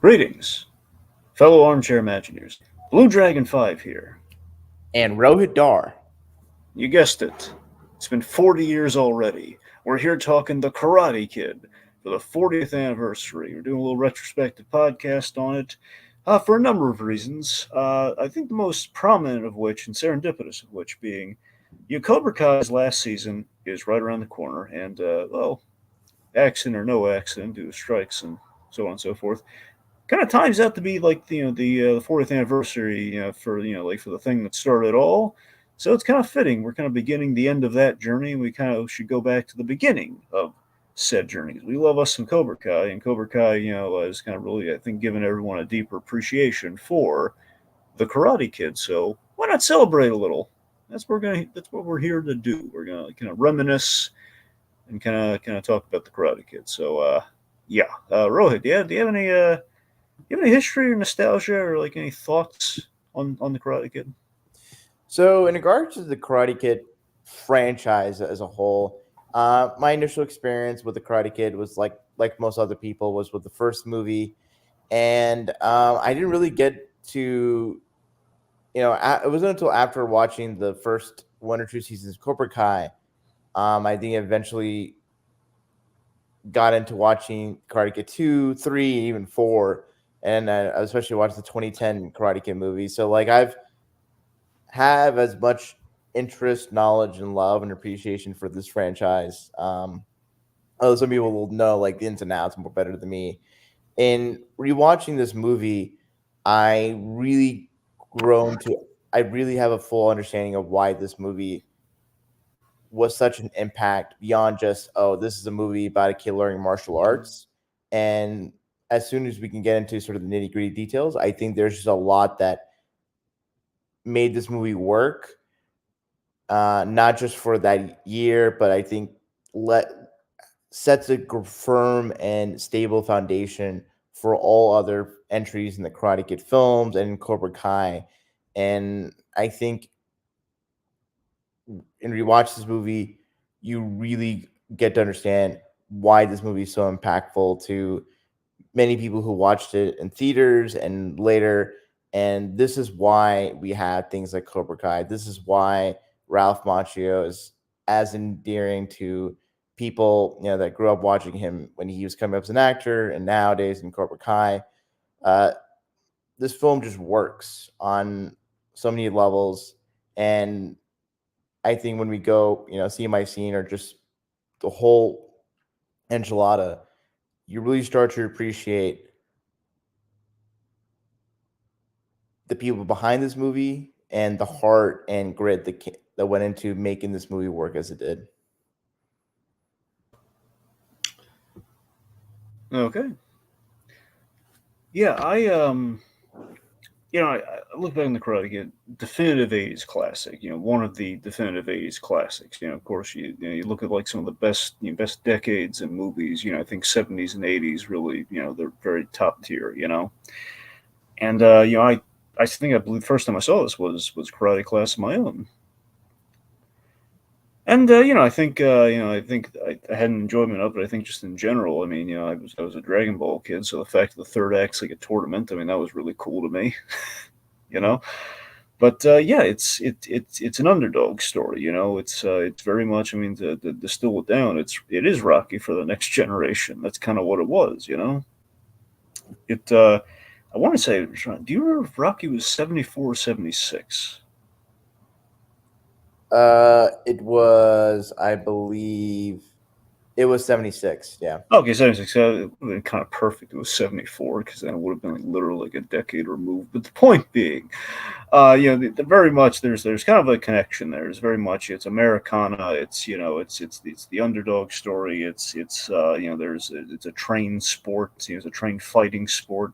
Greetings, fellow armchair Imagineers. Blue Dragon 5 here. And Rohith Dharr. You guessed it. It's been 40 years already. We're here talking The Karate Kid for the 40th anniversary. We're doing a little retrospective podcast on it for a number of reasons. I think the most prominent of which, and serendipitous of which, being Cobra Kai's last season is right around the corner, and, accident or no accident due to strikes and so on and so forth, kind of times out to be like the 40th anniversary for like for the thing that started it all. So it's kind of fitting. We're kind of beginning the end of that journey, and we kind of should go back to the beginning of said journey. We love us some Cobra Kai, and Cobra Kai, has kind of really, I think, given everyone a deeper appreciation for the Karate Kid. So why not celebrate a little? That's what we're here to do. We're gonna kind of reminisce and kind of talk about the Karate Kid. So yeah, Rohit, do you have any you have any history or nostalgia or like any thoughts on the Karate Kid? So, in regards to the Karate Kid franchise as a whole, my initial experience with the Karate Kid was like most other people was with the first movie, and I didn't really get to it wasn't until after watching the first one or two seasons of Cobra Kai, I think eventually got into watching Karate Kid 2, 3, even 4, and I especially watched the 2010 Karate Kid movie. So like I've have as much interest, knowledge, and love and appreciation for this franchise. Although some people will know like the ins and outs more better than me. In rewatching this movie, I really grown to I really have a full understanding of why this movie was such an impact beyond just, oh, this is a movie about a kid learning martial arts. And as soon as we can get into sort of the nitty gritty details, I think there's just a lot that made this movie work, not just for that year, but I think let sets a firm and stable foundation for all other entries in the Karate Kid films and in Cobra Kai. And I think in rewatch this movie, you really get to understand why this movie is so impactful to many people who watched it in theaters and later. And this is why we had things like Cobra Kai. This is why Ralph Macchio is as endearing to people that grew up watching him when he was coming up as an actor and nowadays in Cobra Kai. Uh, this film just works on so many levels, and I think when we go, scene by scene or just the whole enchilada, you really start to appreciate the people behind this movie and the heart and grit that went into making this movie work as it did. Okay. Yeah, I look back in the Karate Kid, definitive '80s classic. One of the definitive '80s classics. Of course, you look at like some of the best best decades in movies. I think '70s and '80s really, they're very top tier. And I believe the first time I saw this was Karate Class of my own. And I think I had an enjoyment of it. I think just in general, I mean, I was a Dragon Ball kid, so the fact that the third act's like a tournament, I mean, that was really cool to me, you know. But yeah, it's an underdog story, It's very much. I mean, to distill it down, it is Rocky for the next generation. That's kind of what it was. It I want to say, do you remember if Rocky was 74 or 76? It was, I believe, it was 76. Yeah. Okay, 76. It would have been kind of perfect. It was 74 because then it would have been like literally like a decade removed. But the point being, very much there's kind of a connection there. It's very much it's Americana. It's the underdog story. It's a trained sport. It's a trained fighting sport.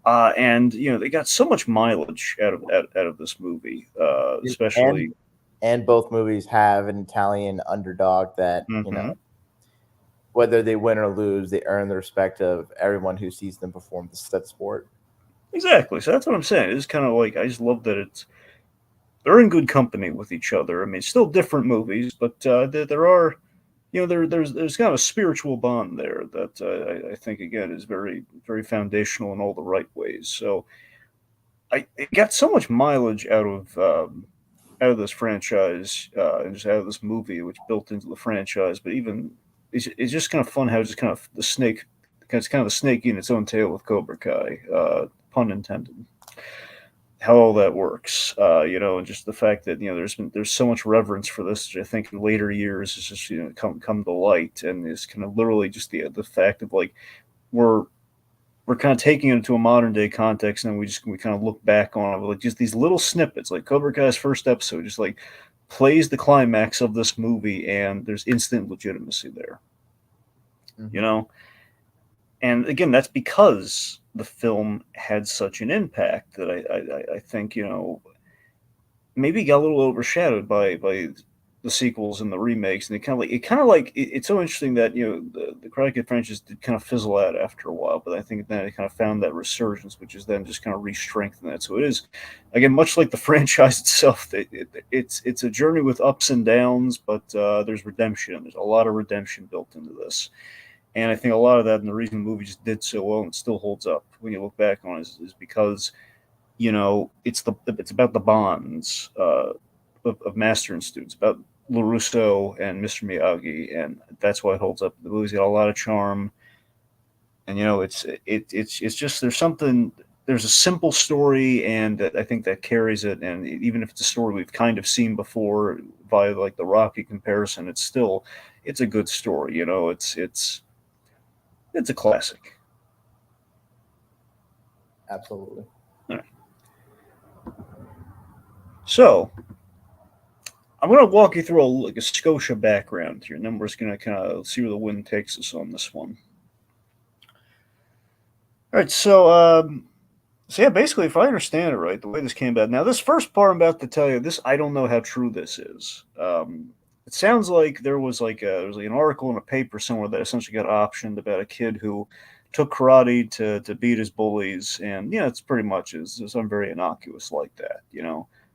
And they got so much mileage out of this movie, And especially. both movies have an Italian underdog that, Mhm. whether they win or lose, they earn the respect of everyone who sees them perform the said sport. Exactly. So that's what I'm saying. It's kind of like I just love that they're in good company with each other. I mean, it's still different movies, but there are there's kind of a spiritual bond there that I think again is very very foundational in all the right ways. So I got so much mileage out of this franchise and just out of this movie, which built into the franchise. But even it's just kind of fun how just kind of the snake, it's kind of the snake in its own tail with Cobra Kai, pun intended. How all that works, and just the fact that there's so much reverence for this, which I think in later years is just come to light, and is kind of literally just the fact of like we're we're kind of taking it into a modern day context, and we kind of look back on it, like just these little snippets, like Cobra Kai's first episode, just like plays the climax of this movie, and there's instant legitimacy there, you Mm-hmm. know. And again, that's because the film had such an impact that I think maybe got a little overshadowed by the sequels and the remakes, and it's so interesting that the Karate Kid franchise did kind of fizzle out after a while, but I think then it kind of found that resurgence, which is then just kind of re-strengthened that. So it is, again, much like the franchise itself, it's a journey with ups and downs, but there's redemption. There's a lot of redemption built into this, and I think a lot of that, and the reason the movie just did so well and still holds up when you look back on it, is because it's about the bonds of master and students, about LaRusso and Mr. Miyagi, and that's why it holds up. The movie's got a lot of charm, and it's just there's a simple story, and I think that carries it. And even if it's a story we've kind of seen before via like the Rocky comparison, it's a good story. It's a classic. Absolutely. All right. So I'm going to walk you through like a Scotia background here, and then we're just going to kind of see where the wind takes us on this one. All right, so yeah, basically, if I understand it right, the way this came about. Now, this first part I'm about to tell you, this I don't know how true this is. It sounds like there was like an article in a paper somewhere that essentially got optioned about a kid who took karate to beat his bullies, and it's pretty much is something very innocuous like that.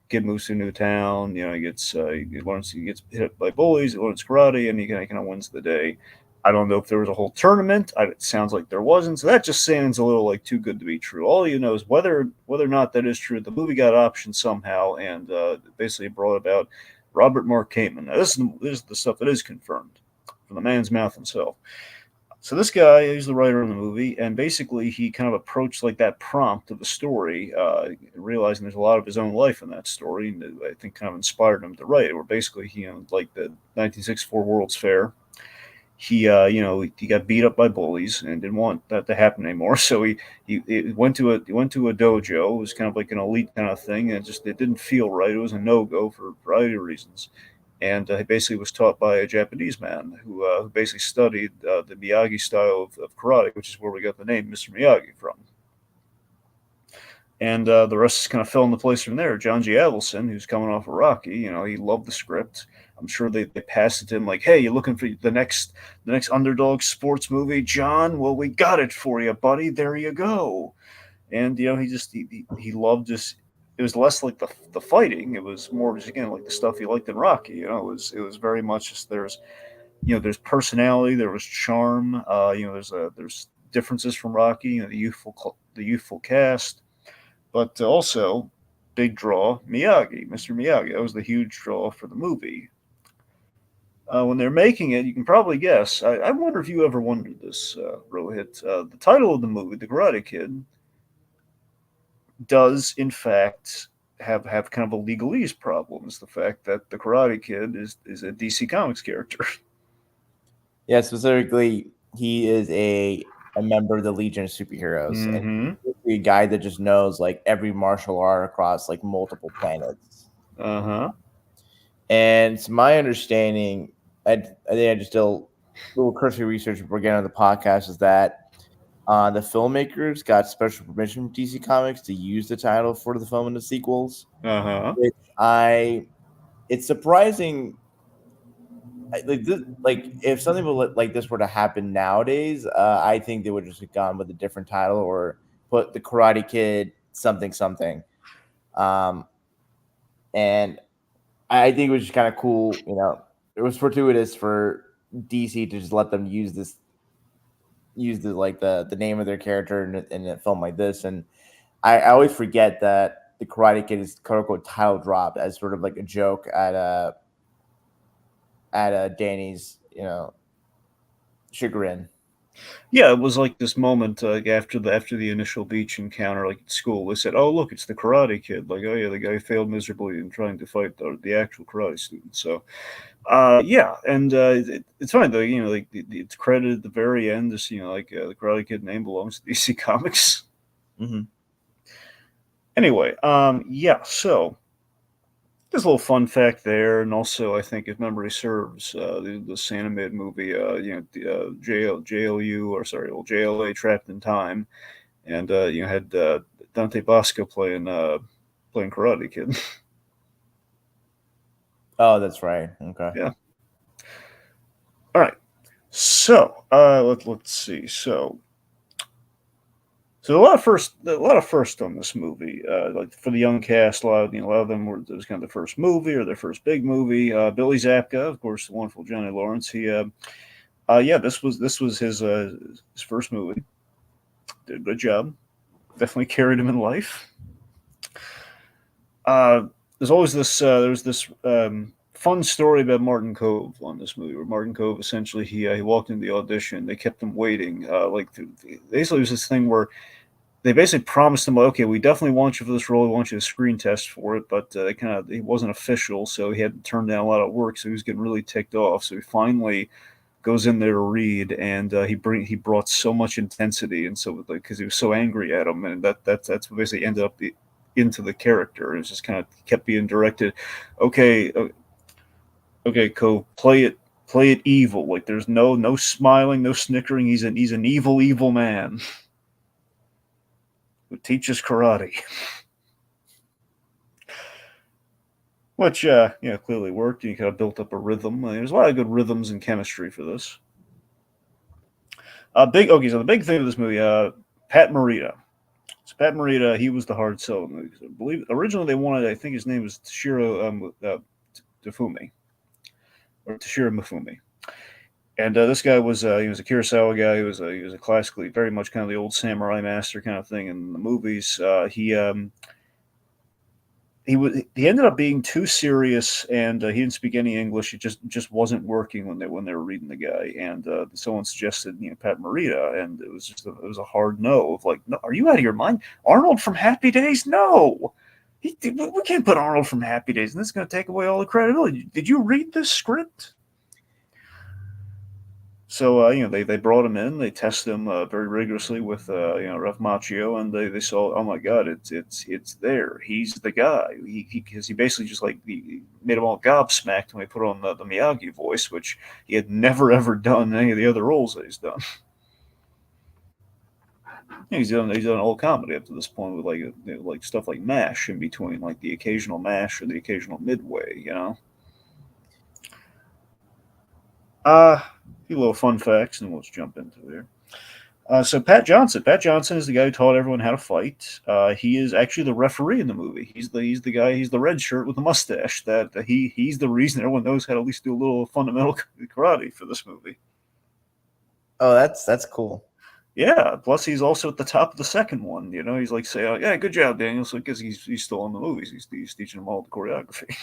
Kid moves to a new town. He gets hit by bullies. He learns karate, and he kind of wins the day. I don't know if there was a whole tournament. It sounds like there wasn't. So that just sounds a little like too good to be true. All you know is whether or not that is true. The movie got optioned somehow, and basically brought about Robert Mark Kamen. Now this is the stuff that is confirmed from the man's mouth himself. So this guy is the writer of the movie, and basically he kind of approached like that prompt of the story, realizing there's a lot of his own life in that story, and I think kind of inspired him to write it. Where basically like the 1964 World's Fair, he got beat up by bullies and didn't want that to happen anymore. So he went to a dojo. It was kind of like an elite kind of thing, and it didn't feel right. It was a no go for a variety of reasons. And he basically was taught by a Japanese man who basically studied the Miyagi style of karate, which is where we got the name Mr. Miyagi from. And the rest just kind of fell into place from there. John G. Avildsen, who's coming off of Rocky, he loved the script. I'm sure they passed it to him like, "Hey, you looking for the next underdog sports movie, John? Well, we got it for you, buddy. There you go." And he loved this. It was less like the fighting. It was more just again like the stuff he liked in Rocky. It was very much just there's personality, there was charm. There's differences from Rocky. The youthful cast, but also big draw Miyagi, Mr. Miyagi. That was the huge draw for the movie. When they're making it, you can probably guess. I wonder if you ever wondered this, Rohit. The title of the movie, The Karate Kid, does in fact have kind of a legalese problem. Is the fact that the Karate Kid is a DC Comics character. Yeah, specifically, he is a member of the Legion of Superheroes, and Mm-hmm. he's a guy that just knows like every martial art across like multiple planets. Uh-huh. And it's my understanding, I think I just did a little cursory research before getting on the podcast, is that the filmmakers got special permission from DC Comics to use the title for the film and the sequels. Uh-huh. Which it's surprising. Like if something like this were to happen nowadays, I think they would just have gone with a different title or put the Karate Kid something something. Um, and I think it was just kind of cool. It was fortuitous for DC to just let them use the name of their character in a film like this. And I always forget that the Karate Kid is quote unquote title dropped as sort of like a joke at Danny's chagrin. Yeah, it was like this moment after the initial beach encounter, like at school. They said, "Oh, look, it's the Karate Kid." Like, oh yeah, the guy failed miserably in trying to fight the actual karate student. So, yeah, and it's fine though. Like it's credited at the very end. This, like the Karate Kid name belongs to DC Comics. Mm-hmm. Anyway, yeah. So there's a little fun fact there, and also I think if memory serves, this animated movie, JLU or sorry, well, JLA Trapped in Time, and had Dante Bosco playing Karate Kid. Oh, that's right. Okay. Yeah. All right. So let's see. So a lot of first on this movie. Like for the young cast, a lot of them were it was kind of their first movie or their first big movie. Billy Zabka, of course, the wonderful Johnny Lawrence. Yeah, this was his first movie. Did a good job. Definitely carried him in life. Uh, there's this fun story about Martin Cove on this movie, where Martin Cove essentially he walked into the audition. They kept him waiting. Basically, it was this thing where they basically promised him, okay, we definitely want you for this role. We want you to screen test for it, but it wasn't official, so he had to turn down a lot of work. So he was getting really ticked off. So he finally goes in there to read, and he brought so much intensity, and so because he was so angry at him, and that's what basically ended up into the character. It's just kind of kept being directed. Okay, okay, Cove, play it evil. Like there's no smiling, no snickering. He's an evil man who teaches karate. Which clearly worked. You kind of built up a rhythm. There's a lot of good rhythms and chemistry for this. So the big thing of this movie, Pat Morita. So Pat Morita, he was the hard sell in the movie. I believe originally they wanted, I think his name was Toshiro Tafumi or Toshiro Mifumi. And this guy he was a Kurosawa guy. He was a classically very much kind of the old samurai master kind of thing in the movies. He ended up being too serious, and he didn't speak any English. It just wasn't working when they were reading the guy. And someone suggested Pat Morita, and it was a hard no. Of like, no, are you out of your mind? Arnold from Happy Days? No, we can't put Arnold from Happy Days, and this is going to take away all the credibility. Did you read this script? So they brought him in. They tested him very rigorously with Ref Macchio, and they saw, oh my God, it's there. He's the guy. Because he basically just like he made them all gobsmacked when they put on the Miyagi voice, which he had never ever done in any of the other roles that he's done. He's done all comedy up to this point with like stuff like MASH in between, like the occasional MASH or the occasional Midway. A few little fun facts, and let's jump into there. So Pat Johnson. Pat Johnson is the guy who taught everyone how to fight. He is actually the referee in the movie. He's the guy. He's the red shirt with the mustache. He's the reason everyone knows how to at least do a little fundamental karate for this movie. Oh, that's cool. Yeah. Plus, he's also at the top of the second one. He's like saying, "Yeah, good job, Daniel," so because he's still in the movies. He's teaching them all the choreography.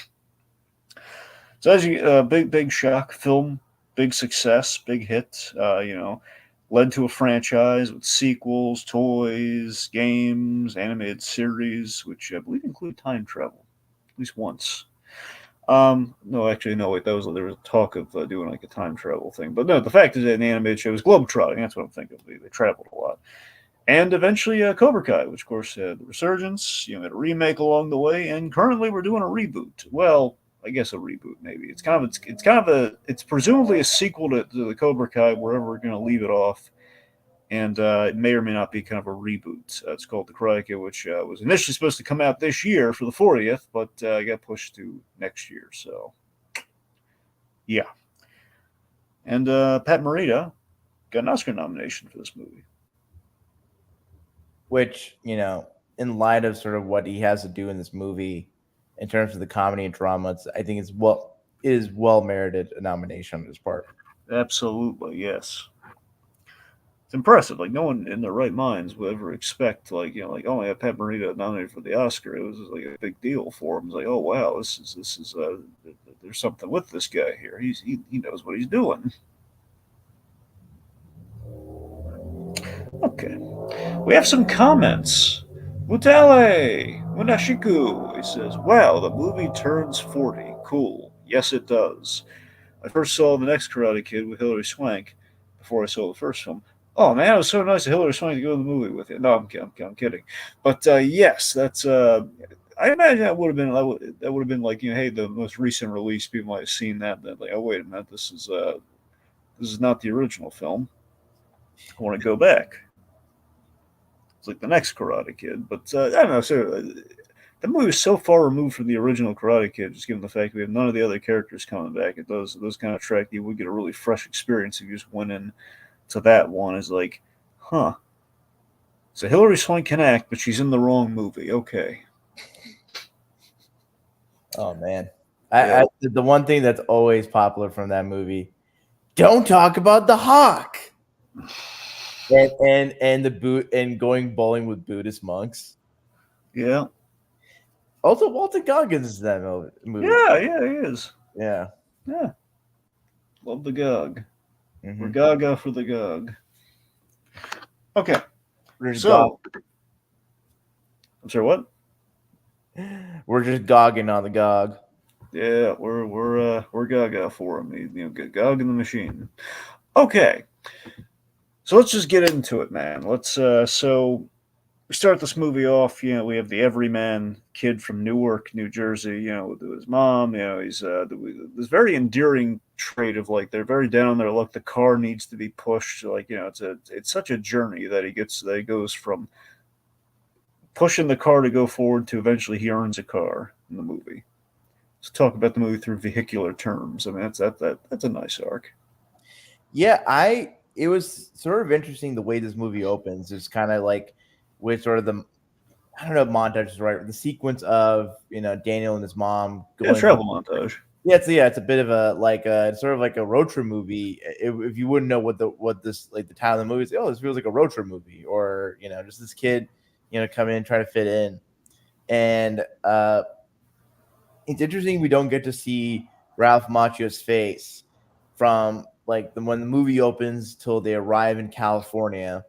So as you big shock film, big success, big hit. Led to a franchise with sequels, toys, games, animated series, which I believe include time travel, at least once. No, actually, no. Wait, there was talk of doing like a time travel thing, but no. The fact is that in the animated show was globetrotting. That's what I'm thinking of. They traveled a lot, and eventually Cobra Kai, which of course had the resurgence. Had a remake along the way, and currently we're doing a reboot. Well, I guess a reboot maybe. It's presumably a sequel to the Cobra Kai wherever we're going to leave it off, and it may or may not be kind of a reboot. It's called the Karate Kid, which was initially supposed to come out this year for the 40th, but got pushed to next year. So yeah, and Pat Morita got an Oscar nomination for this movie. Which in light of sort of what he has to do in this movie in terms of the comedy and drama, I think it is well merited a nomination on his part. Absolutely, yes. It's impressive. Like no one in their right minds would ever expect, like like oh yeah, Pat Morita nominated for the Oscar. It was like a big deal for him. It's like oh wow, this is there's something with this guy here. He knows what he's doing. Okay, we have some comments. Mutale Munashiku. He says, "Wow, the movie turns 40. Cool. Yes, it does. I first saw The Next Karate Kid with Hilary Swank before I saw the first film. Oh man, it was so nice of Hilary Swank to go to the movie with you. No, I'm kidding. But yes, that's. I imagine that would have been like hey, the most recent release. People might have seen that. Then like, oh wait a minute, this is not the original film. I want to go back. It's like the next Karate Kid, but I don't know. So the movie was so far removed from the original Karate Kid, just given the fact we have none of the other characters coming back. It does kind of track you would get a really fresh experience if you just went in to that one. Is like, huh. So Hilary Swank can act, but she's in the wrong movie. Okay. Oh man, Yeah. the one thing that's always popular from that movie: don't talk about the hawk. And the boot and going bowling with Buddhist monks. Yeah. Also, Walter Goggins is in that movie. Yeah, he is. Yeah. Yeah. Love the Gog. We're Mm-hmm. Gaga for the Gog. Okay. We're just So, I'm sorry, what? we're just gogging on the Gog. Yeah, we're Gaga for him. Gog in the machine. Okay. So let's just get into it, man. So we start this movie off. We have the everyman kid from Newark, New Jersey. With his mom. He's this very endearing trait of like they're very down on their luck. The car needs to be pushed. Like it's such a journey that he goes from pushing the car to go forward to eventually he earns a car in the movie. Let's talk about the movie through vehicular terms. I mean that's a nice arc. Yeah, it was sort of interesting the way this movie opens. It's kind of like with sort of the I don't know if montage is right. The sequence of Daniel and his mom Yeah, going. travel montage. Yeah, it's a bit of a like a sort of like a road trip movie. If you wouldn't know what this like the title of the movie is, oh, this feels like a road trip movie, or just this kid, come in try to fit in, and it's interesting we don't get to see Ralph Macchio's face from like when the movie opens till they arrive in California,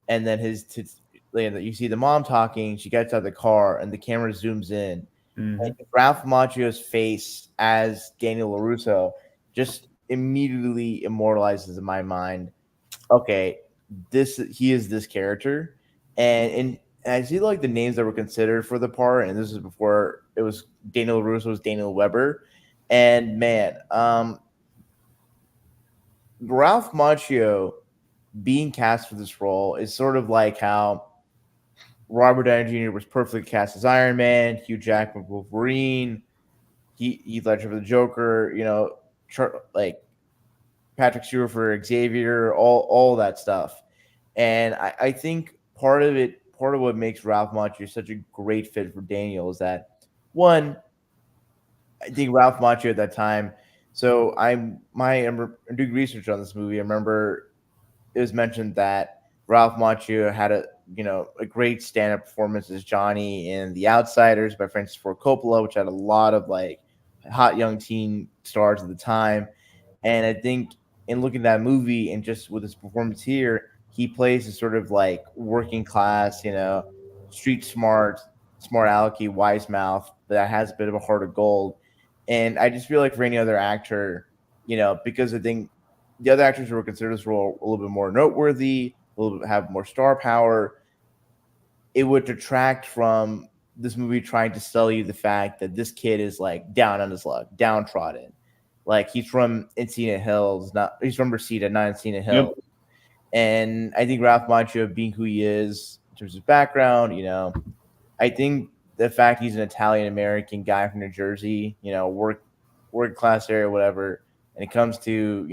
and then you see the mom talking. She gets out of the car, and the camera zooms in. Mm-hmm. And Ralph Macchio's face as Daniel LaRusso just immediately immortalizes in my mind. Okay, he is this character, and I see like the names that were considered for the part, and this is before it was Daniel LaRusso was Daniel Weber, and man, Ralph Macchio being cast for this role is sort of like how Robert Downey Jr. was perfectly cast as Iron Man, Hugh Jackman Wolverine, Heath Ledger for the Joker, like Patrick Stewart for Xavier, all that stuff. And I think part of what makes Ralph Macchio such a great fit for Daniel is that one, I think Ralph Macchio at that time. So I'm doing research on this movie. I remember it was mentioned that Ralph Macchio had a great stand-up performance as Johnny in The Outsiders by Francis Ford Coppola, which had a lot of like hot young teen stars at the time. And I think in looking at that movie and just with his performance here, he plays a sort of like working class, street smart alecky, wise mouth that has a bit of a heart of gold. And I just feel like for any other actor, because I think the other actors who were considered this role a little bit more noteworthy, a little bit have more star power, it would detract from this movie trying to sell you the fact that this kid is like down on his luck, downtrodden. Like he's from Encina Hills, he's from Reseda, not Encina Hills. Yep. And I think Ralph Macchio being who he is in terms of background, I think the fact he's an Italian American guy from New Jersey, work class area, whatever, and it comes to,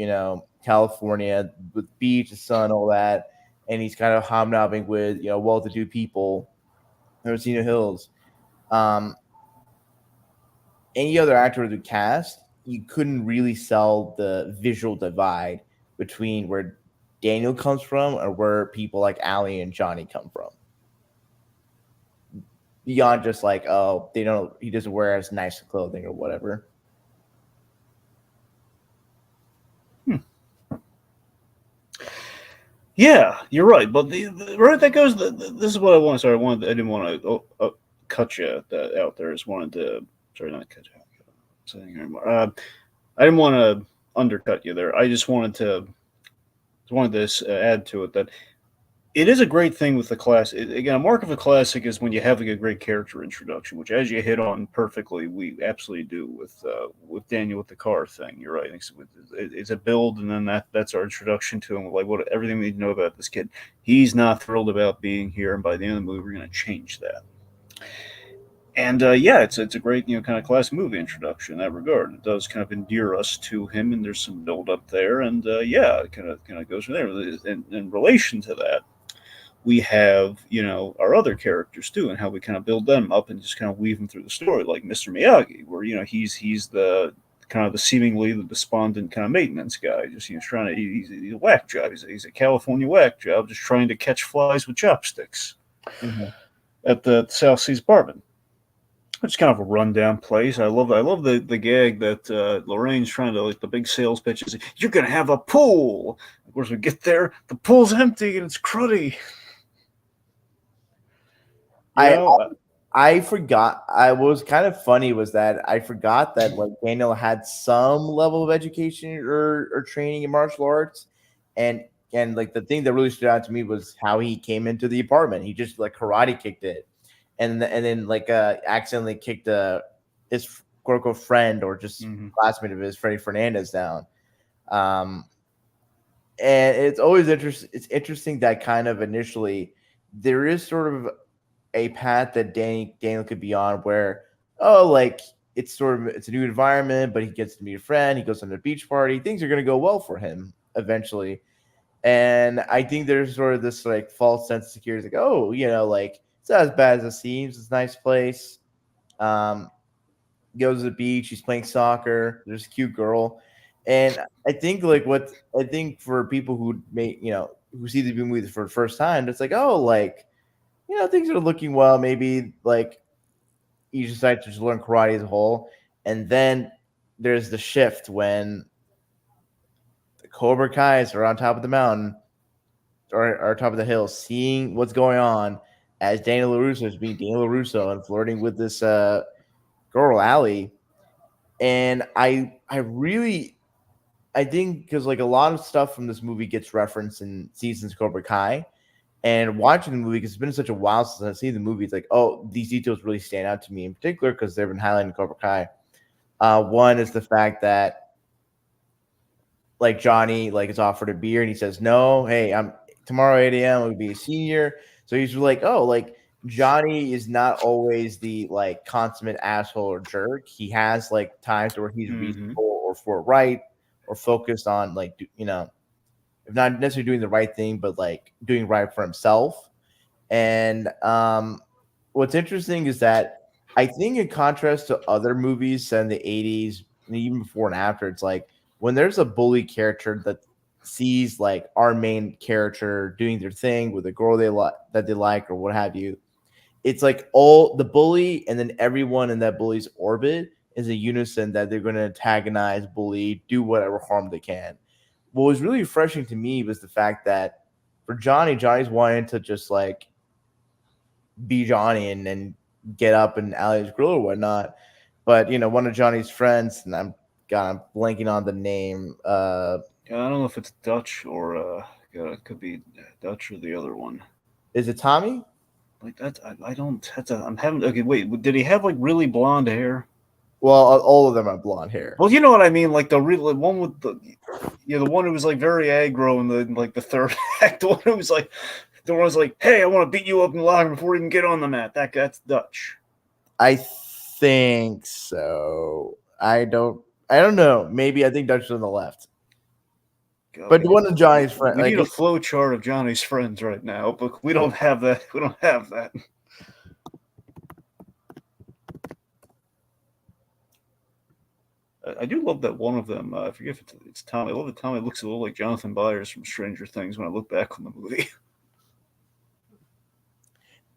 California with beach, the sun, all that, and he's kind of hobnobbing with, well-to-do people in Encina Hills. Any other actor of the cast, you couldn't really sell the visual divide between where Daniel comes from or where people like Allie and Johnny come from. Beyond just like, oh, he doesn't wear as nice clothing or whatever. Yeah, you're right. But right that goes. This is what I wanted. Sorry, I didn't want to cut you out there. I just wanted to. Sorry, not cut you out. I'm saying anymore. I didn't want to undercut you there. I just wanted to add to it that it is a great thing with the class. Again, a mark of a classic is when you have like a great character introduction, which, as you hit on perfectly, we absolutely do with Daniel with the car thing. You're right. It's a build, and then that's our introduction to him. Like what everything we need to know about this kid. He's not thrilled about being here, and by the end of the movie, we're going to change that. And yeah, it's a great kind of classic movie introduction in that regard. It does kind of endear us to him, and there's some build up there, and yeah, it kind of goes from there. In relation to that, we have our other characters too, and how we kind of build them up and just kind of weave them through the story, like Mr. Miyagi, where he's the kind of the seemingly the despondent kind of maintenance guy, just trying to he's a whack job. He's a California whack job, just trying to catch flies with chopsticks at the South Seas apartment. It's kind of a rundown place. I love the gag that Lorraine's trying to, like, the big sales pitch is, you're gonna have a pool. Of course, we get there, the pool's empty and it's cruddy. I forgot. I was kind of funny was that I forgot that like Daniel had some level of education or training in martial arts, and like the thing that really stood out to me was how he came into the apartment. He just like karate kicked it, and then like accidentally kicked his quote unquote friend or just classmate of his, Freddie Fernandez, down. And it's always interesting. It's interesting that kind of initially there is sort of a path that Daniel could be on where, like it's a new environment, but he gets to meet a friend, he goes on a beach party, things are going to go well for him eventually. And I think there's sort of this like false sense of security, like, oh, like it's not as bad as it seems. It's a nice place. Goes to the beach, he's playing soccer, there's a cute girl. And I think for people who who see the movie for the first time, it's like, oh, like, things are looking well. Maybe like you decide to just learn karate as a whole. And then there's the shift when the Cobra Kais are on top of the mountain or top of the hill, seeing what's going on as Daniel LaRusso is being Daniel LaRusso and flirting with this girl, Allie. And I think because like a lot of stuff from this movie gets referenced in seasons of Cobra Kai. And watching the movie, because it's been such a while since I've seen the movie, it's like, oh, these details really stand out to me in particular because they've been highlighting Cobra Kai. One is the fact that, like, Johnny like is offered a beer and he says no. Hey, I'm tomorrow 8 a.m. I'll be a senior. So he's like, oh, like Johnny is not always the like consummate asshole or jerk. He has like times where he's reasonable or forthright or focused on like if not necessarily doing the right thing, but like doing right for himself. And what's interesting is that I think in contrast to other movies set in the 80s and even before and after, it's like when there's a bully character that sees like our main character doing their thing with a girl that they like or what have you, it's like all the bully and then everyone in that bully's orbit is a unison that they're going to antagonize, bully, do whatever harm they can. What was really refreshing to me was the fact that for Johnny's wanting to just like be Johnny and get up in Allie's grill or whatnot. But one of Johnny's friends, and I'm blanking on the name. I don't know if it's Dutch or it could be Dutch or the other one. Is it Tommy? Like that, I don't. I'm having. Okay, wait. Did he have like really blonde hair? Well, all of them have blonde hair. Well, you know what I mean. Like the real one with the one who was like very aggro in the third act. The one who was like, hey, I want to beat you up in the locker before we even get on the mat. That's Dutch. I think so. I don't know. Maybe I think Dutch is on the left. God, but one of Johnny's friends. We need a flow chart of Johnny's friends right now, but we don't have that. We don't have that. I do love that one of them. I forget if it's Tommy. I love that Tommy looks a little like Jonathan Byers from Stranger Things when I look back on the movie.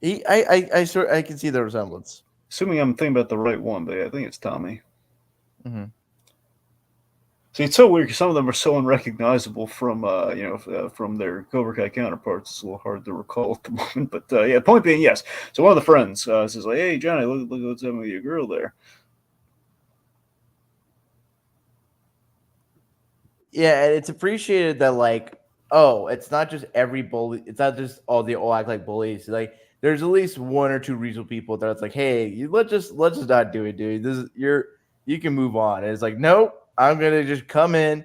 I can see the resemblance. Assuming I'm thinking about the right one, but yeah, I think it's Tommy. Mm-hmm. See, it's so weird because some of them are so unrecognizable from from their Cobra Kai counterparts. It's a little hard to recall at the moment, but yeah. Point being, yes. So one of the friends says like, "Hey, Johnny, look what's happening with your girl there." Yeah, and it's appreciated that like, oh, it's not just every bully. It's not just all they all act like bullies. Like, there's at least one or two reasonable people that it's like, hey, let's just not do it, dude. This is you can move on. And it's like, nope, I'm gonna just come in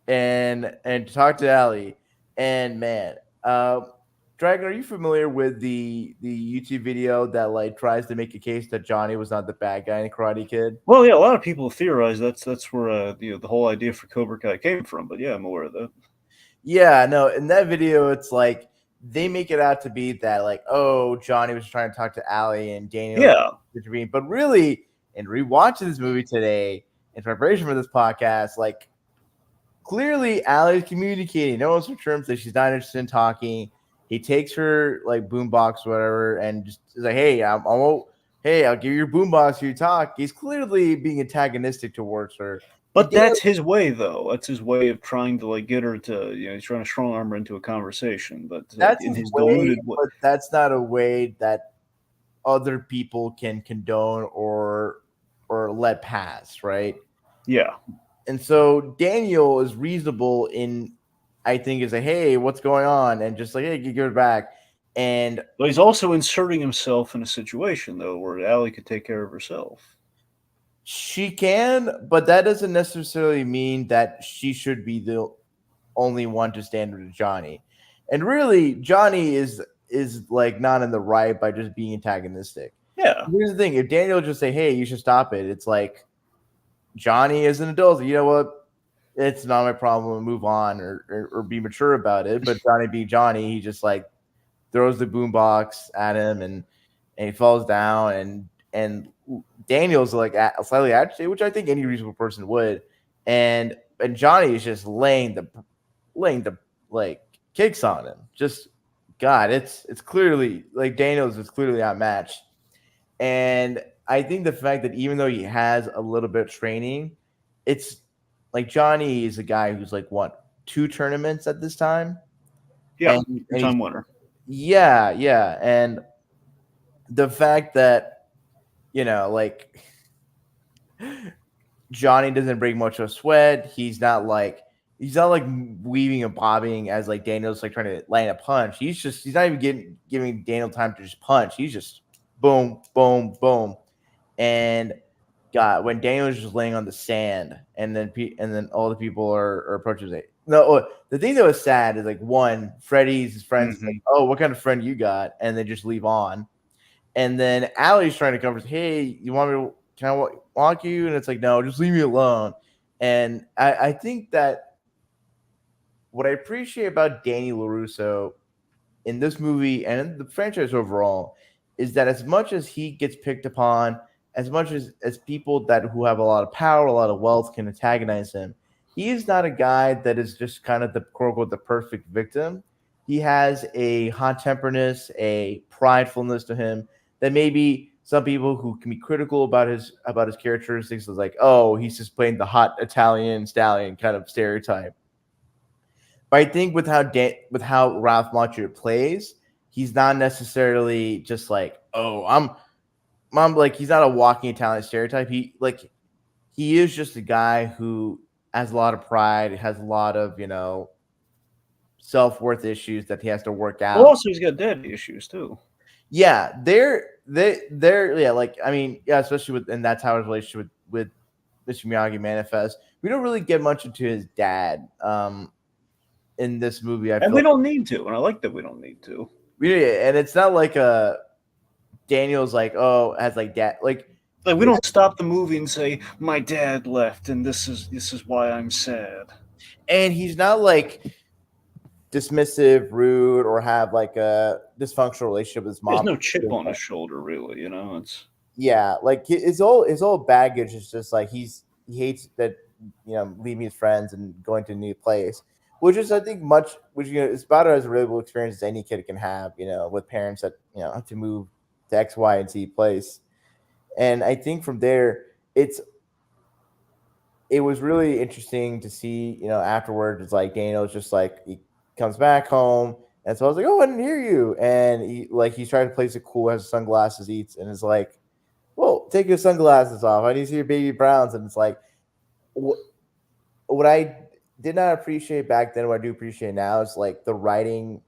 and talk to Ali. And man, Dragon, are you familiar with the YouTube video that like tries to make a case that Johnny was not the bad guy in Karate Kid? Well, yeah, a lot of people theorize that's where the whole idea for Cobra Kai came from. But yeah, I'm aware of that. Yeah, no, in that video, it's like they make it out to be that like, oh, Johnny was trying to talk to Ali and Daniel Yeah, intervened, but really, in rewatching this movie today in preparation for this podcast, like clearly Allie's communicating. No one's terms that she's not interested in talking. He takes her like boombox, whatever, and just is like, "Hey, hey, I'll give you your boombox for you talk." He's clearly being antagonistic towards her. And but Daniel, that's his way, though. That's his way of trying to like get her to he's trying to strong arm her into a conversation, but that's in his his way, deluded way. but that's not a way that other people can condone or let pass, right? Yeah, And so Daniel is reasonable in, I think, is like, hey, what's going on, and just like, hey, give it back, and but he's also inserting himself in a situation though where Allie could take care of herself. she can, but that doesn't necessarily mean that she should be the only one to stand with Johnny. And really, Johnny is like not in the right by just being antagonistic. Yeah, Here's the thing: if Daniel just say, "Hey, you should stop it," it's like Johnny is an adult. You know what? It's not my problem. Move on or be mature about it. But Johnny be Johnny. He just like throws the boombox at him and he falls down and Daniel's like slightly agitated, which I think any reasonable person would. And Johnny is just laying the like kicks on him. Just God, it's clearly like Daniels is clearly outmatched. And I think the fact that even though he has a little bit of training, it's like Johnny is a guy who's like what 2 tournaments at this time, yeah, and he's two-time winner. yeah, and the fact that like Johnny doesn't bring much of a sweat. He's not like weaving and bobbing as like Daniel's like trying to land a punch. He's not even giving Daniel time to just punch. He's just boom, boom, boom. And God, when Daniel was just laying on the sand, and then all the people are approaching. Like, no, the thing that was sad is like one, Freddie's his friends like, Mm-hmm. oh, what kind of friend you got, and they just leave on. And then Allie's trying to cover. Hey, you want me to? Can I walk you? And it's like, no, just leave me alone. And I think that what I appreciate about Danny LaRusso in this movie and in the franchise overall is that as much as he gets picked upon, as much as people that who have a lot of power, a lot of wealth can antagonize him, he is not a guy that is just kind of the quote unquote the perfect victim. He has a hot temperness, a pridefulness to him that maybe some people who can be critical about his characteristics is like, oh, he's just playing the hot Italian stallion kind of stereotype. But I think with how Ralph Macchio plays, he's not necessarily just like, oh, I'm like he's not a walking Italian stereotype. He is just a guy who has a lot of pride, has a lot of self worth issues that he has to work Well, out. also he's got daddy issues too. Yeah, they're yeah, like I mean, yeah, especially with and that's how his relationship with Mr. Miyagi manifests. We don't really get much into his dad in this movie. I And feel we don't need to, and I like that we don't need to. and it's not like Daniel's like, oh, has like dad like Like we don't stop the movie and say, "My dad left, and this is why I'm sad." and he's not like dismissive, rude, or have like a dysfunctional relationship with his There's mom. no chip on his shoulder, really. It's Yeah, like his whole baggage is just like he hates that leaving his friends and going to a new place, which is I think much which is about as relatable experience as any kid can have. With parents that have to move to X, Y, and Z place, and I think from there it was really interesting to see, afterwards, it's like Daniel's just like he comes back home, and so I was like, "Oh, I didn't hear you," and he's trying to play it cool, has sunglasses, eats, and is like, "Well, take your sunglasses off. I need to see your baby browns," and it's like what I did not appreciate back then, what I do appreciate now is like the writing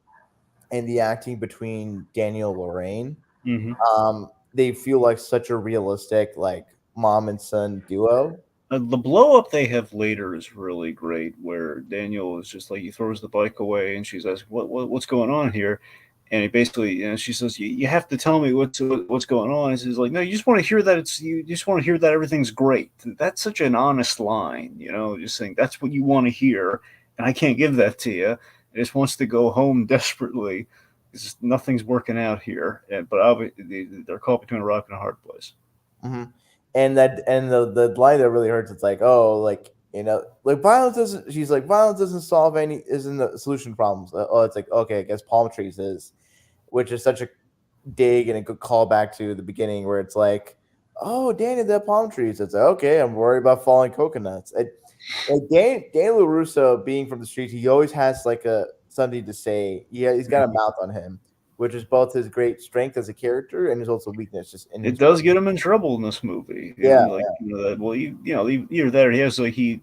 and the acting between Daniel and Lorraine. Mm-hmm. They feel like such a realistic like mom and son duo. The blow up they have later is really great, where Daniel is just like he throws the bike away, and she's asking, what's going on here?" And he basically, she says, you have to tell me what's going on." And he's like, "No, you just want to hear that you just want to hear that everything's great." That's such an honest line, just saying that's what you want to hear, and I can't give that to you. He just wants to go home desperately. It's just, nothing's working out here, but obviously they're caught between a rock and a hard place. Hmm. And the line that really hurts, it's like, oh, like like violence doesn't. She's like, violence doesn't solve any, isn't the solution to problems. Oh, it's like, okay, I guess palm trees is, which is such a dig and a good callback to the beginning where it's like, oh, Danny, the palm trees. It's like, okay, I'm worried about falling coconuts. Daniel LaRusso, being from the streets, he always has like a something to say. Yeah, he's got a mouth on him, which is both his great strength as a character and his also weakness just in It his. does get him in trouble in this movie. Yeah, And like that. Well, either that or he has like he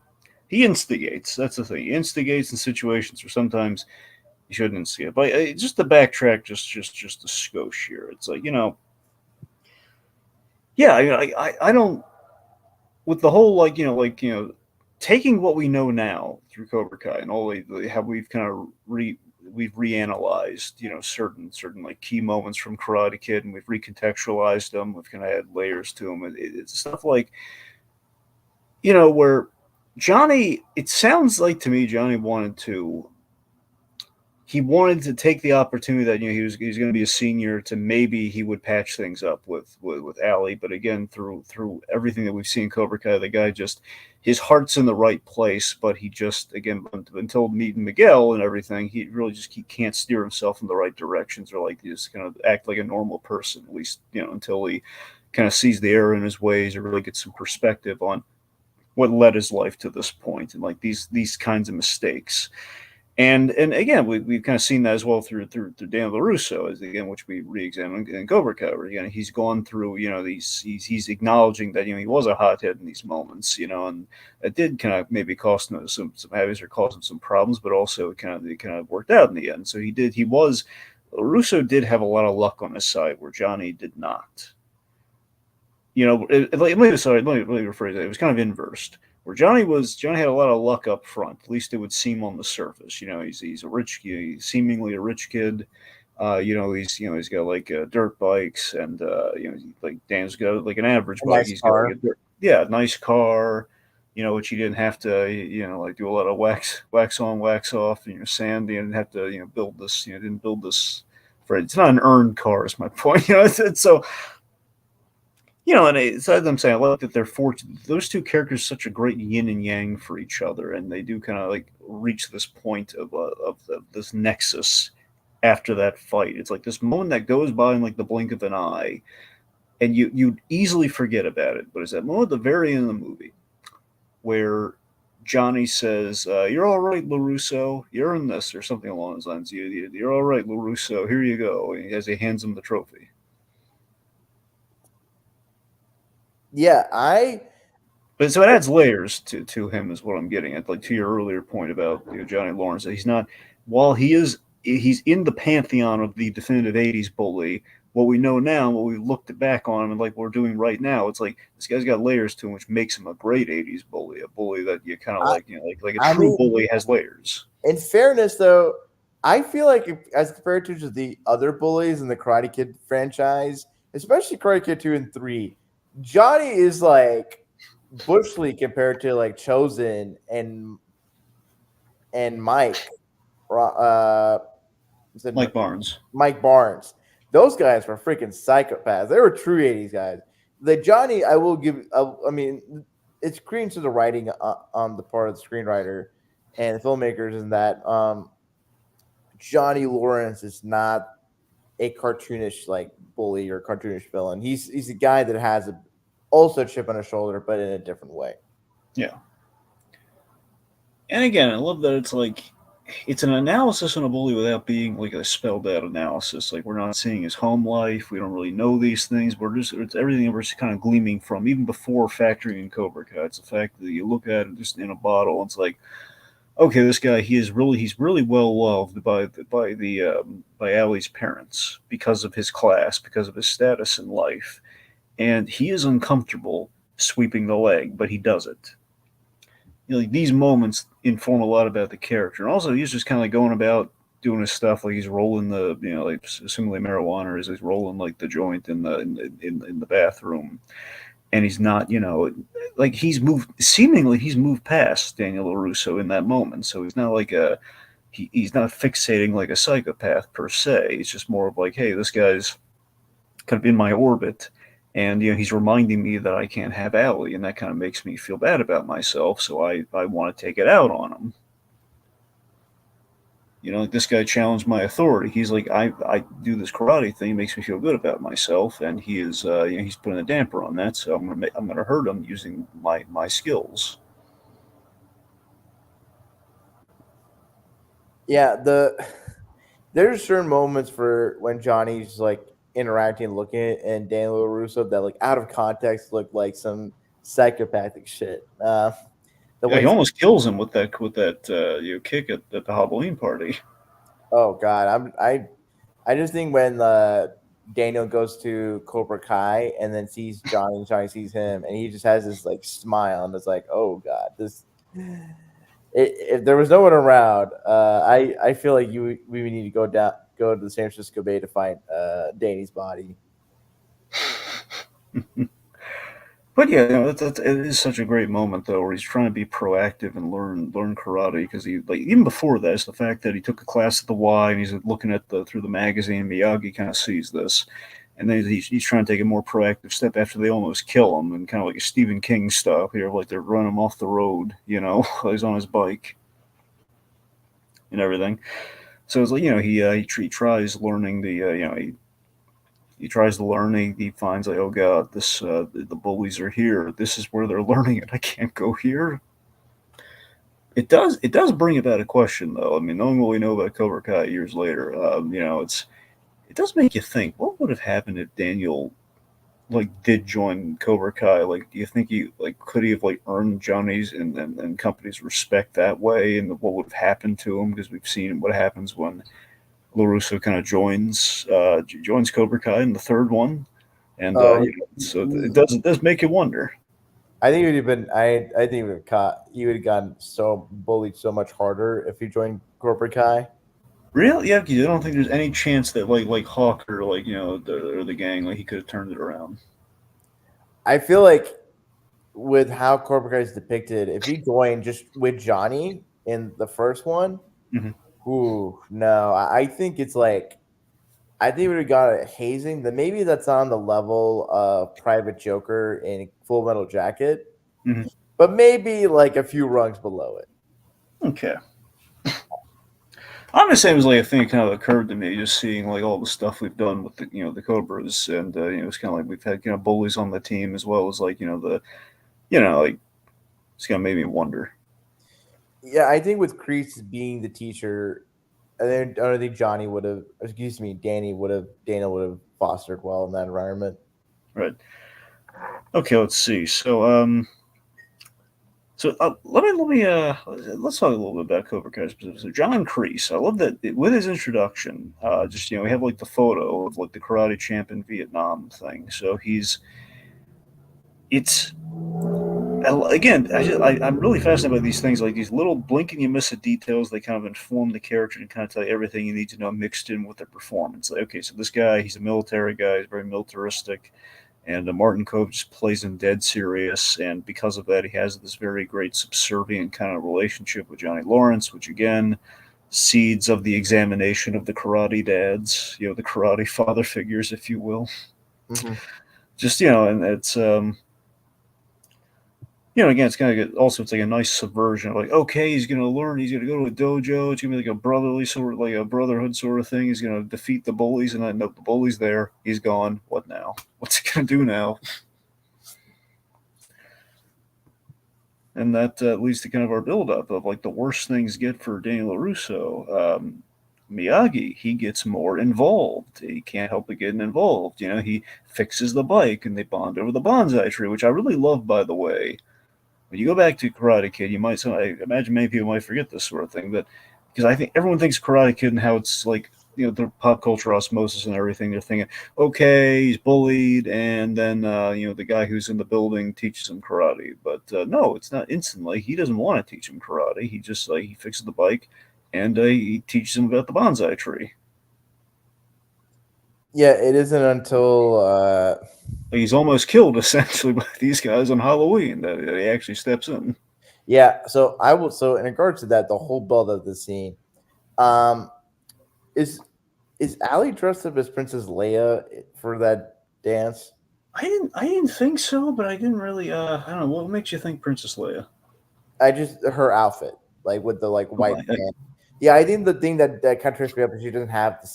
instigates. That's the thing. He instigates in situations where sometimes you shouldn't instigate. But just to backtrack, just a skosh here. It's like yeah. I don't with the whole taking what we know now through Cobra Kai and all how we've kind of we've reanalyzed certain like key moments from Karate Kid, and we've recontextualized them. We've kind of added layers to them. It's stuff like where Johnny. It sounds like to me Johnny wanted to take the opportunity that he was going to be a senior, to maybe he would patch things up with Allie. But again, through everything that we've seen Cobra Kai, the guy just his heart's in the right place, but he just again until meeting Miguel and everything, he really just he can't steer himself in the right directions, or like he just kind of act like a normal person, at least until he kind of sees the error in his ways or really gets some perspective on what led his life to this point, and like these kinds of mistakes. And again, we've kind of seen that as well through Dan LaRusso, as again, which we re-examined in Cobra Kai. Where, again, he's gone through these he's acknowledging that he was a hothead in these moments, and it did kind of maybe cost him some habits or cost him some problems, but also it kind of worked out in the end. So LaRusso did have a lot of luck on his side where Johnny did not. Let me rephrase that. It was kind of inversed where Johnny had a lot of luck up front. At least it would seem on the surface. He's a rich, he's seemingly a rich kid. He's got like dirt bikes, and like Dan's got like an average a bike. nice He's got car. like a nice car. Which he didn't have to like do a lot of wax on, wax off. Sand. He didn't have to build this. Didn't build this. For it's not an earned car. Is my point. It's so and as I'm saying, I like that they're fortunate. Those two characters are such a great yin and yang for each other, and they do kind of like reach this point of this nexus after that fight. It's like this moment that goes by in like the blink of an eye, and you easily forget about it. But it's that moment at the very end of the movie where Johnny says, "You're all right, LaRusso. You're in this," or something along those lines. You're all right, LaRusso. Here you go. And as he hands him the trophy. Yeah, But so it adds layers to him, is what I'm getting at. Like to your earlier point about Johnny Lawrence, that he's not, while he's in the pantheon of the definitive '80s bully. What we know now, what we looked back on him, and like we're doing right now, it's like this guy's got layers to him, which makes him a great '80s bully, a bully that you kind of I, like, like a I true mean, bully has layers. in fairness, though, I feel like as compared to just the other bullies in the Karate Kid franchise, especially Karate Kid 2 and 3, Johnny is like Bush League compared to like Chosen and Mike. Uh, Mike Barnes. Mike Barnes. Those guys were freaking psychopaths. They were true '80s guys. The Johnny, I will give. I mean, it's credence to the writing on the part of the screenwriter and the filmmakers, in that Johnny Lawrence is not a cartoonish like bully or cartoonish villain. He's a guy that has also a chip on his shoulder, but in a different way. Yeah. And again, I love that it's like it's an analysis on a bully without being like a spelled out analysis. Like we're not seeing his home life. We don't really know these things. We're just it's everything we're just kind of gleaming from, even before factoring in Cobra Kai. It's the fact that you look at it just in a bottle. And it's like, okay, this guy he's really well loved by Allie's parents because of his class, because of his status in life, and he is uncomfortable sweeping the leg, but he does it. Like these moments inform a lot about the character, and also he's just kind of like going about doing his stuff, like he's rolling the like assuming marijuana, is he's rolling like the joint in the bathroom, and he's not like he's moved past Daniel LaRusso in that moment, so he's not like he's not fixating like a psychopath per se. It's just more of like, hey, this guy's kind of in my orbit, and he's reminding me that I can't have Allie, and that kind of makes me feel bad about myself. So I want to take it out on him. Like this guy challenged my authority. He's like, I do this karate thing, it makes me feel good about myself, and he is he's putting a damper on that. So I'm gonna hurt him using my skills. Yeah, there's certain moments for when Johnny's like interacting, looking at, and Daniel Russo that like out of context look like some psychopathic shit. The Yeah, he way, almost kills him with that kick at the Halloween party. oh god, I just think when Daniel goes to Cobra Kai and then sees Johnny, Johnny sees him, and he just has this like smile, and it's like, oh god, this. If there was no one around, I feel like we would need to go to the San Francisco Bay to find Danny's body. But yeah, it is such a great moment though, where he's trying to be proactive and learn karate, because he like even before that, it's the fact that he took a class at the Y and he's looking at the through the magazine. Miyagi kind of sees this, and then he's trying to take a more proactive step after they almost kill him, and kind of like a Stephen King style here, like they're running him off the road, while he's on his bike and everything. So it's like he tries learning he tries to learn. He finds like, oh god, this the bullies are here. This is where they're learning it. I can't go here. It does bring about a question though. I mean, knowing what we know about Cobra Kai years later, it does make you think. What would have happened if Daniel like did join Cobra Kai? Like, do you think he like could he have like earned Johnny's and company's respect that way? And what would have happened to him? Because we've seen what happens when LaRusso kind of joins Cobra Kai in the third one, and Oh, so it does make you wonder. I think it would have been. I think he would have caught. He would have gotten so bullied so much harder if he joined Cobra Kai. Really? Yeah, I don't think there's any chance that like Hawk or like the gang like he could have turned it around. I feel like with how Cobra Kai is depicted, if he joined just with Johnny in the first one, Mm-hmm. ooh, no, I think it's like I think we got a hazing. That maybe that's on the level of Private Joker in Full Metal Jacket, Mm-hmm. but maybe like a few rungs below it. Okay. I'm just saying it was like a thing that kind of occurred to me just seeing like all the stuff we've done with the Cobras, and it's kind of like we've had bullies on the team as well as like the like it's kind of made me wonder. Yeah, I think with Kreese being the teacher, I don't think Johnny would have. Excuse me, Daniel would have fostered well in that environment. Right. Okay. Let's see. So let's talk a little bit about Cobra Kai specifically. So John Kreese, I love that with his introduction. Just we have like the photo of like the karate champ in Vietnam thing. So it's again, I'm really fascinated by these things, like these little blink and you miss it details. They kind of inform the character and kind of tell you everything you need to know mixed in with their performance. Like, okay, so this guy, he's a military guy, he's very militaristic, and Martin Cove just plays him dead serious, and because of that, he has this very great subservient kind of relationship with Johnny Lawrence, which again, seeds of the examination of the karate dads, the karate father figures, if you will. Mm-hmm. Just and it's Again, it's kind of also it's like a nice subversion. Like, okay, he's gonna learn. He's gonna go to a dojo. It's gonna be like a brotherly sort of like a brotherhood sort of thing. He's gonna defeat the bullies, and then nope, the bully's there. He's gone. What now? What's he gonna do now? And that leads to kind of our buildup of like the worst things get for Daniel LaRusso. Miyagi, he gets more involved. He can't help but getting involved. He fixes the bike, and they bond over the bonsai tree, which I really love, by the way. When you go back to Karate Kid, I imagine many people might forget this sort of thing, but because I think everyone thinks Karate Kid and how it's like, the pop culture osmosis and everything. They're thinking, okay, he's bullied, and then the guy who's in the building teaches him karate. But no, it's not instantly. He doesn't want to teach him karate. He just he fixes the bike, and he teaches him about the bonsai tree. Yeah, it isn't until He's almost killed essentially by these guys on Halloween that he actually steps in. yeah. So in regards to that, the whole build of the scene, um, is is Allie dressed up as Princess Leia for that dance? I didn't think so, but I didn't really. I don't know. What makes you think Princess Leia? I just her outfit, like with the like Oh, white band. Yeah, I think the thing that kind of trips me up is she doesn't have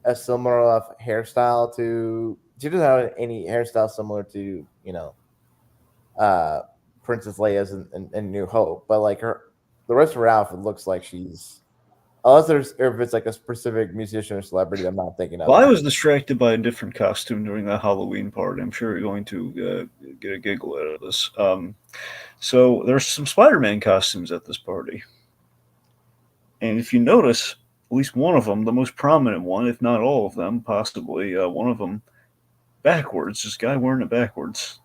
a similar hairstyle to. She doesn't have any hairstyle similar to uh, Princess Leia's in New Hope, but like the rest of her outfit looks like she's unless if it's like a specific musician or celebrity I'm not thinking of. well, I was distracted by a different costume during that Halloween party. I'm sure you're going to get a giggle out of this. So there's some Spider-Man costumes at this party, and if you notice, at least one of them, the most prominent one, if not all of them, possibly one of them, backwards. This guy wearing it backwards.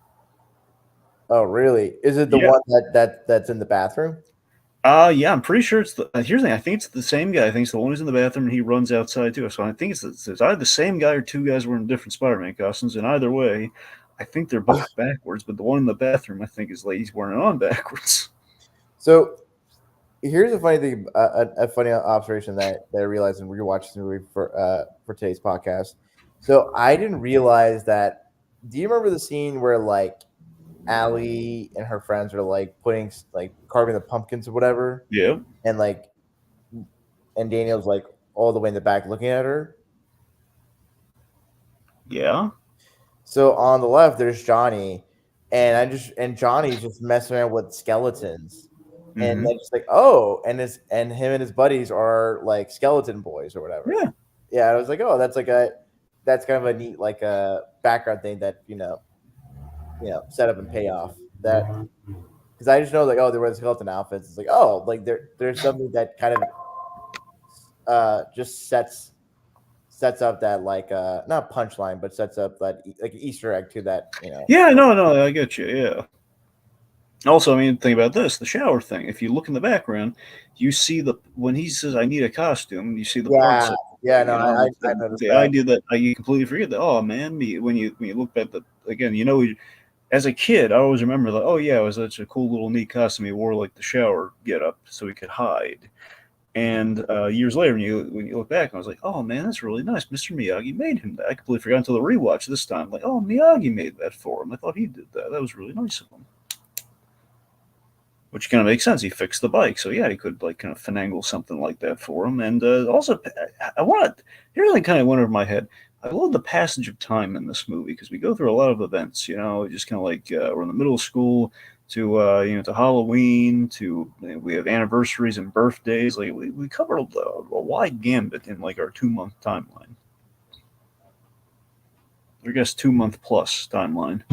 Oh, really? Is it the Yeah. one that's in the bathroom? Yeah, I'm pretty sure it's the. Here's the thing. I think it's the same guy. I think it's the one who's in the bathroom and he runs outside too. So I think it's either the same guy or two guys wearing different Spider-Man costumes. And either way, I think they're both backwards. But the one in the bathroom, I think, is like he's wearing it on backwards. So here's a funny thing, a funny observation that I realized when we were watching this movie for today's podcast. So I didn't realize that. Do you remember the scene where like Allie and her friends are like carving the pumpkins or whatever, Yeah, and Daniel's like all the way in the back looking at her? yeah. So on the left there's Johnny, and Johnny's just messing around with skeletons. And Mm-hmm. then just like, oh, and him and his buddies are like skeleton boys or whatever. Yeah. Yeah, I was like, oh, that's kind of a neat like a background thing that set up and payoff that because I just know like, oh, they wear the skeleton outfits. It's like, oh, like there's something that kind of just sets up that like not punchline, but sets up that like Easter egg to that. Yeah. No. I get you. Yeah. Also, I mean, think about this: the shower thing. If you look in the background, you see when he says, "I need a costume." You see the parts Yeah, of yeah, it. no, I noticed The that. idea that you completely forget that. Oh man, when you look at the again, as a kid, I always remember like, oh yeah, it was such a cool little neat costume. He wore like the shower get up so he could hide. And years later, when you look back, I was like, oh man, that's really nice. Mr. Miyagi made him that. I completely forgot until the rewatch this time. Like, oh, Miyagi made that for him. I thought he did that. That was really nice of him. Which kind of makes sense. He fixed the bike, so yeah, he could like kind of finagle something like that for him. And also, I want to. Here's something kind of went over my head. I love the passage of time in this movie because we go through a lot of events. Just kind of like we're in the middle of school to to Halloween to we have anniversaries and birthdays. Like we covered a wide gambit in like our 2 month timeline. I guess 2 month plus timeline.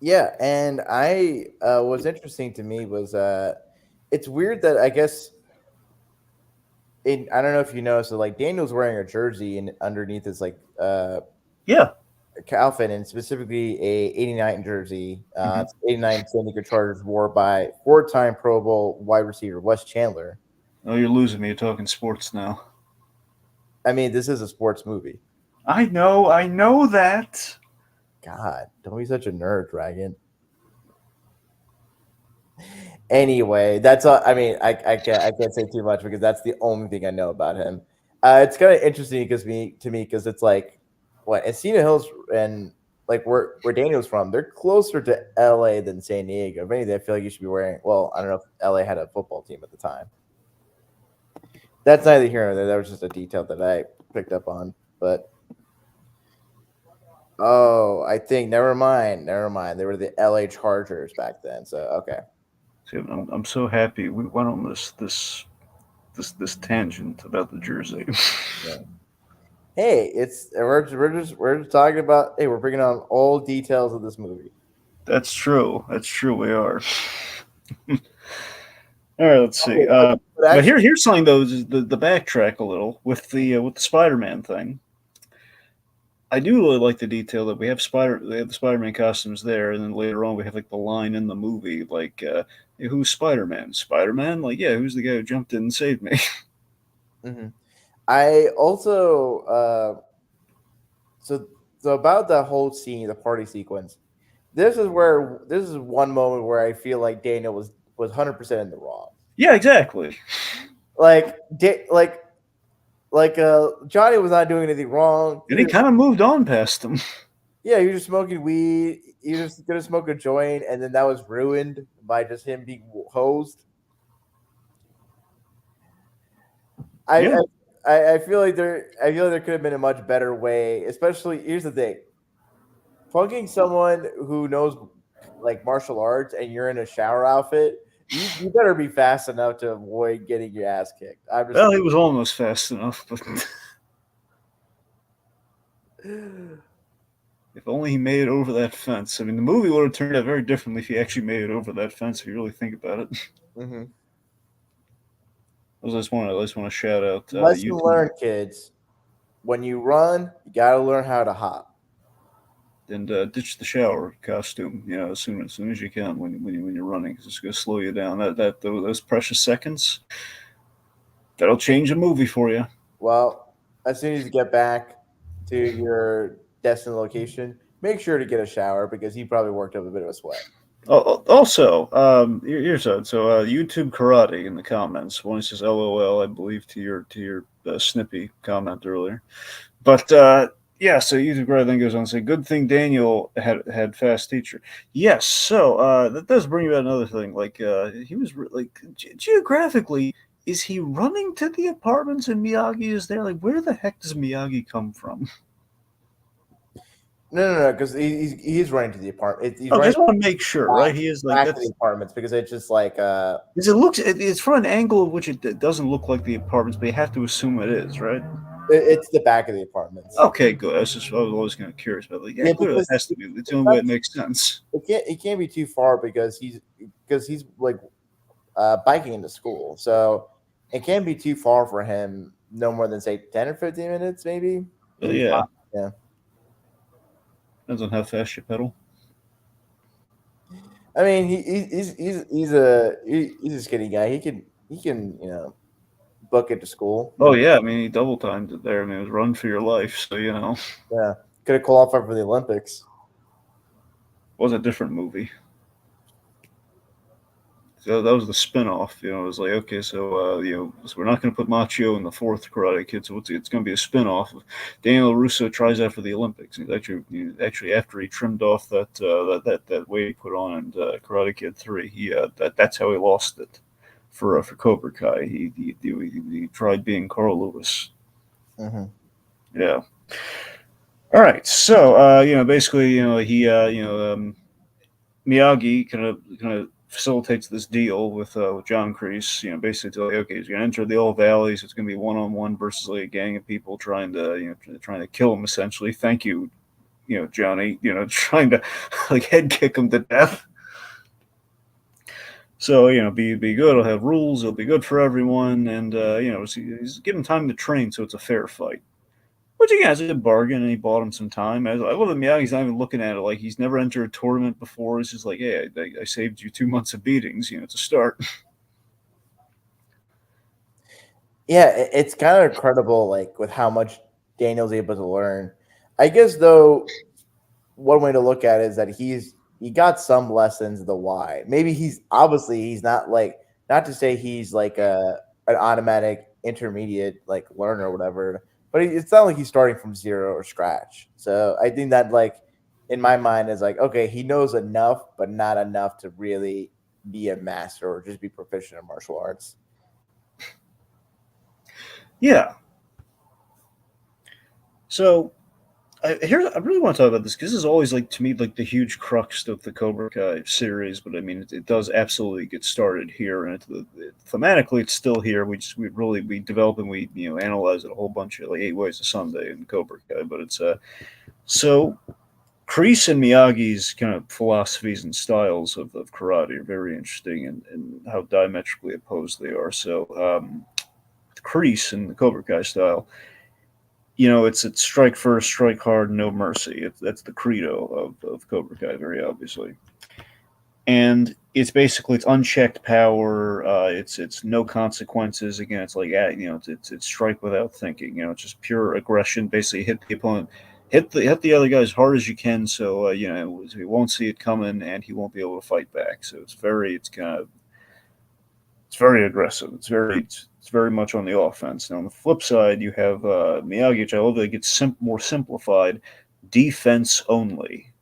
Yeah, and what's interesting to me was it's weird that I guess I don't know if you know, so like Daniel's wearing a jersey and underneath is like Yeah. outfit, and specifically a '89 jersey. Mm-hmm. It's '89 San Diego Chargers wore by four-time Pro Bowl wide receiver Wes Chandler. Oh, you're losing me. You're talking sports now. I mean, this is a sports movie. I know that. God, don't be such a nerd, Dragon. Anyway, that's all. I mean, I can't say too much because that's the only thing I know about him. It's kind of interesting because to me because it's like what Encino Hills and like where Daniel's from, they're closer to LA than San Diego. If anything, I feel like you should be wearing. Well, I don't know if LA had a football team at the time. That's neither here nor there. That was just a detail that I picked up on. But oh, I think never mind, never mind. They were the LA Chargers back then. So okay. See, I'm so happy we went on this tangent about the jersey. Yeah. Hey, it's we're just talking about. Hey, we're bringing on all details of this movie. That's true. That's true. We are. All right. Let's see. Okay, but But actually, here's something though. Is the backtrack a little with the Spider-Man thing. I do really like the detail that they have the Spider-Man costumes there, and then later on we have like the line in the movie like, hey, "Who's Spider-Man? Spider-Man? Like, yeah, who's the guy who jumped in and saved me?" mhm. I also so so about the whole scene, the party sequence. This is one moment where I feel like Daniel was 100% in the wrong. Yeah, exactly. Like Johnny was not doing anything wrong. And he kind of moved on past them. Yeah, he was just smoking weed. He was just gonna smoke a joint, and then that was ruined by just him being hosed. I Yeah. I feel like there could have been a much better way. Especially here's the thing: punking someone who knows like martial arts, and you're in a shower outfit. You better be fast enough to avoid getting your ass kicked. I'm just Well, he was almost fast enough, but if only he made it over that fence. I mean, the movie would have turned out very differently if he actually made it over that fence. If you really think about it. Mhm. I just want to shout out Lesson YouTube learned, kids. When you run, you gotta learn how to hop. and ditch the shower costume. You know, as soon as you can when you're running, 'cause it's going to slow you down. Those precious seconds that'll change a movie for you. Well, as soon as you get back to your destined location, make sure to get a shower because he probably worked up a bit of a sweat. Also, here's YouTube karate in the comments. One says LOL, I believe to your snippy comment earlier. But yeah, so YouTube karate then goes on to say, "Good thing Daniel had fast teacher." Yes, so that does bring about another thing. Like he was like geographically, is he running to the apartments and Miyagi is there? Like, where the heck does Miyagi come from? No, because he's running to the apartment. He's Okay, I running just want to make sure, right? He is like back to the that's apartments because it's just like because it's from an angle of which it doesn't look like the apartments, but you have to assume it is, right? it's the back of the apartments. Okay, good. I was always kind of curious about like, yeah, Yeah, clearly it because has to be. It's the it's only not, way it makes sense. it can't be too far because he's like biking into school, so it can't be too far for him. No more than say 10 or 15 minutes, maybe Yeah, five. Yeah. depends on how fast you pedal. I mean, he's a skinny guy. He can book it to school. Oh yeah, I mean he double timed it there. I mean it was run for your life, so you know, Yeah, could have qualified for the Olympics. it was a different movie. So that was the spin-off. You know, it was like okay, so we're not going to put Machio in the fourth Karate Kid, so it's going to be a spin-off. Daniel Russo tries out for the Olympics. Actually after he trimmed off that weight he put on in Karate Kid 3, that's how he lost it for Cobra Kai. He tried being Carl Lewis. Mm-hmm. Yeah. All right. So basically, Miyagi kind of facilitates this deal with John Kreese. You know, basically, like, okay, he's going to enter the All Valleys. It's going to be one on one versus like a gang of people trying to kill him. Essentially, thank you, Johnny. Trying to like head kick him to death. So be good. It'll have rules. It'll be good for everyone, and he's given time to train, so it's a fair fight. Which again is a good bargain, and he bought him some time. I love that Miyagi's not even looking at it like he's never entered a tournament before. It's just like, hey, I saved you 2 months of beatings, to start. Yeah, it's kind of incredible, like with how much Daniel's able to learn. I guess though, one way to look at it is that he got some lessons of the why. Maybe he's not like, not to say he's like an automatic intermediate like learner or whatever, but it's not like he's starting from zero or scratch. So I think that like in my mind is like, okay, he knows enough, but not enough to really be a master or just be proficient in martial arts. Yeah. So I really want to talk about this because this is always like to me like the huge crux of the Cobra Kai series. But I mean, it does absolutely get started here, and thematically it's still here. We develop and we analyze it a whole bunch of like 8 Ways to Sunday in Cobra Kai. But it's so Kreese and Miyagi's kind of philosophies and styles of karate are very interesting, and how diametrically opposed they are. So Kreese in the Cobra Kai style, it's strike first, strike hard, no mercy. That's the credo of Cobra Kai, very obviously. And it's basically it's unchecked power. It's no consequences. Again, it's like it's strike without thinking. It's just pure aggression. Basically, hit the opponent, hit the other guy as hard as you can, so he won't see it coming and he won't be able to fight back. So it's very aggressive. It's very much on the offense. Now on the flip side, you have Miyagi, which I love that it gets more simplified. Defense only.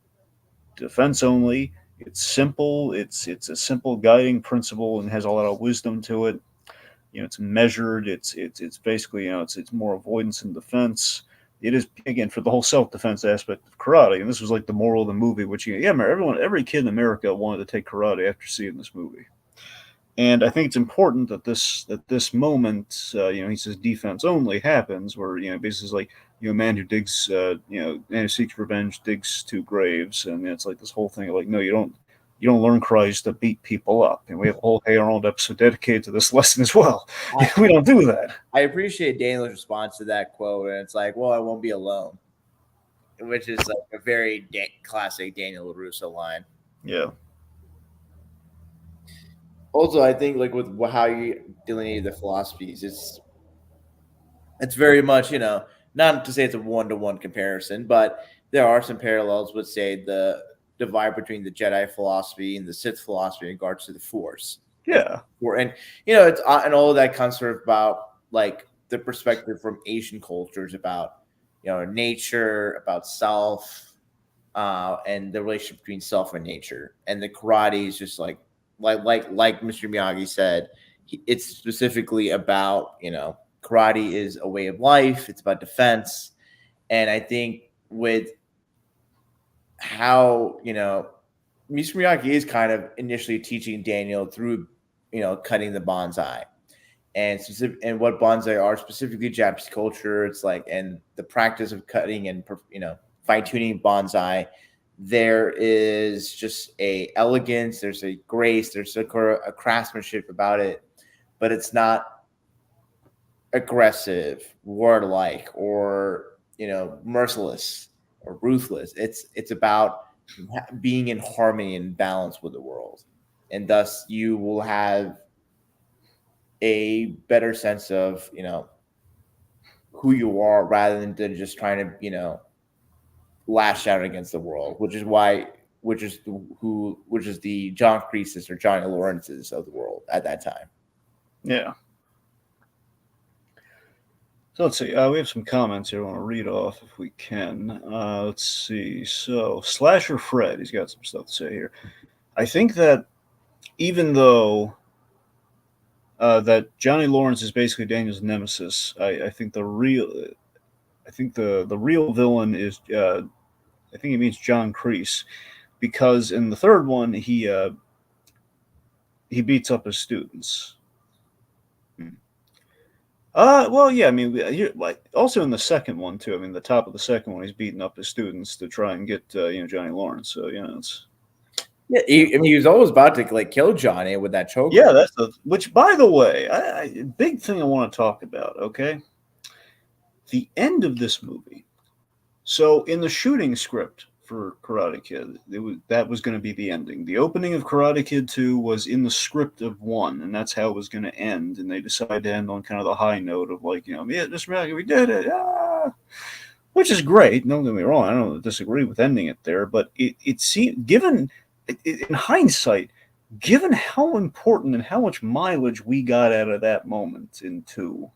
Defense only. It's simple. It's a simple guiding principle and has a lot of wisdom to it. It's measured. It's basically it's more avoidance and defense. It is again for the whole self defense aspect of karate, and this was like the moral of the movie, which every kid in America wanted to take karate after seeing this movie. And I think it's important that this moment, he says defense only happens, where basically like a man who digs, man who seeks revenge digs two graves, and it's like this whole thing of like, no, you don't learn Christ to beat people up, and we have a whole Hey Arnold episode dedicated to this lesson as well. I, We don't do that. I appreciate Daniel's response to that quote, and it's like, well, I won't be alone, which is like a very classic Daniel LaRusso line. Yeah, Also, I think like with how you delineate the philosophies, it's very much not to say it's a one-to-one comparison, but there are some parallels with say the divide between the Jedi philosophy and the Sith philosophy in regards to the Force. yeah, And it's and all of that comes sort of about like the perspective from Asian cultures about nature, about self, and the relationship between self and nature. And the karate is just like Mr. Miyagi said, it's specifically about karate is a way of life. It's about defense, and I think with how Mr. Miyagi is kind of initially teaching Daniel through cutting the bonsai and what bonsai are specifically Japanese culture. It's like and the practice of cutting and fine tuning bonsai. There is just a elegance, there's a grace, there's a craftsmanship about it, but it's not aggressive, warlike, or merciless or ruthless. It's about being in harmony and balance with the world, and thus you will have a better sense of who you are rather than just trying to lash out against the world, which is the John Kreese's or Johnny Lawrence's of the world at that time. yeah. So let's see. We have some comments here I want to read off if we can. Let's see. So Slasher Fred, he's got some stuff to say here. I think that even though that Johnny Lawrence is basically Daniel's nemesis, I think the real villain is I think he means John Kreese, because in the third one he beats up his students. Well, yeah. I mean, like also in the second one too. I mean, the top of the second one, he's beating up his students to try and get Johnny Lawrence. So it's Yeah, he was always about to like kill Johnny with that choke. yeah. Which, by the way, big thing I want to talk about. Okay, the end of this movie. So in the shooting script for Karate Kid, that was going to be the ending. The opening of Karate Kid 2 was in the script of 1, and that's how it was going to end. And they decided to end on kind of the high note of like, yeah, Mr. Miyagi, we did it, which is great. Don't get me wrong, I don't disagree with ending it there, but it seemed, in hindsight, given how important and how much mileage we got out of that moment in 2,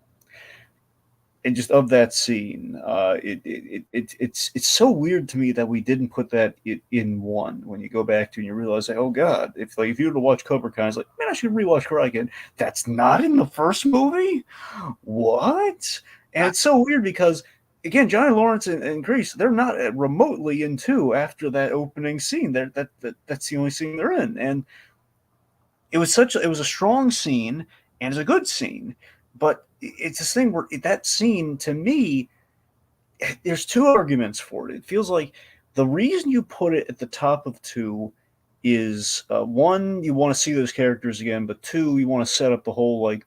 and just of that scene, it's so weird to me that we didn't put that in one. When you go back to and you realize, like, oh god, if you were to watch Cobra Kai, it's like, man, I should rewatch Karate Kid. That's not in the first movie. What? And it's so weird because again, Johnny Lawrence and Grease, they're not remotely in two after that opening scene. That's the only scene they're in, and it was a strong scene and it's a good scene, but it's this thing where that scene to me, there's two arguments for it. It feels like the reason you put it at the top of two is one, you want to see those characters again, but two, you want to set up the whole like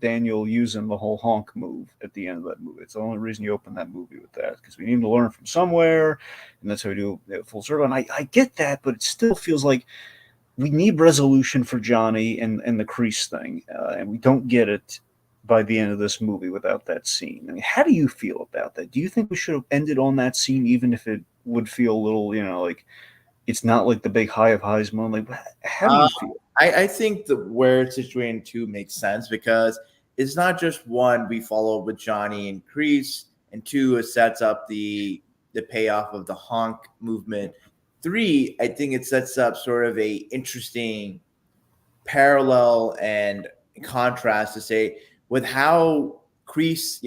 Daniel using the whole honk move at the end of that movie. It's the only reason you open that movie with that, because we need to learn from somewhere, and that's how we do it full circle. And I get that, but it still feels like we need resolution for Johnny and the crease thing, and we don't get it by the end of this movie without that scene. I mean, how do you feel about that? Do you think we should have ended on that scene, even if it would feel a little, like it's not like the big high of highs moment? Like, how do you feel? I think where it's situated in two makes sense, because it's not just one we follow with Johnny and Crease, and two, it sets up the payoff of the honk movement. Three, I think it sets up sort of a interesting parallel and contrast to say with how Crease,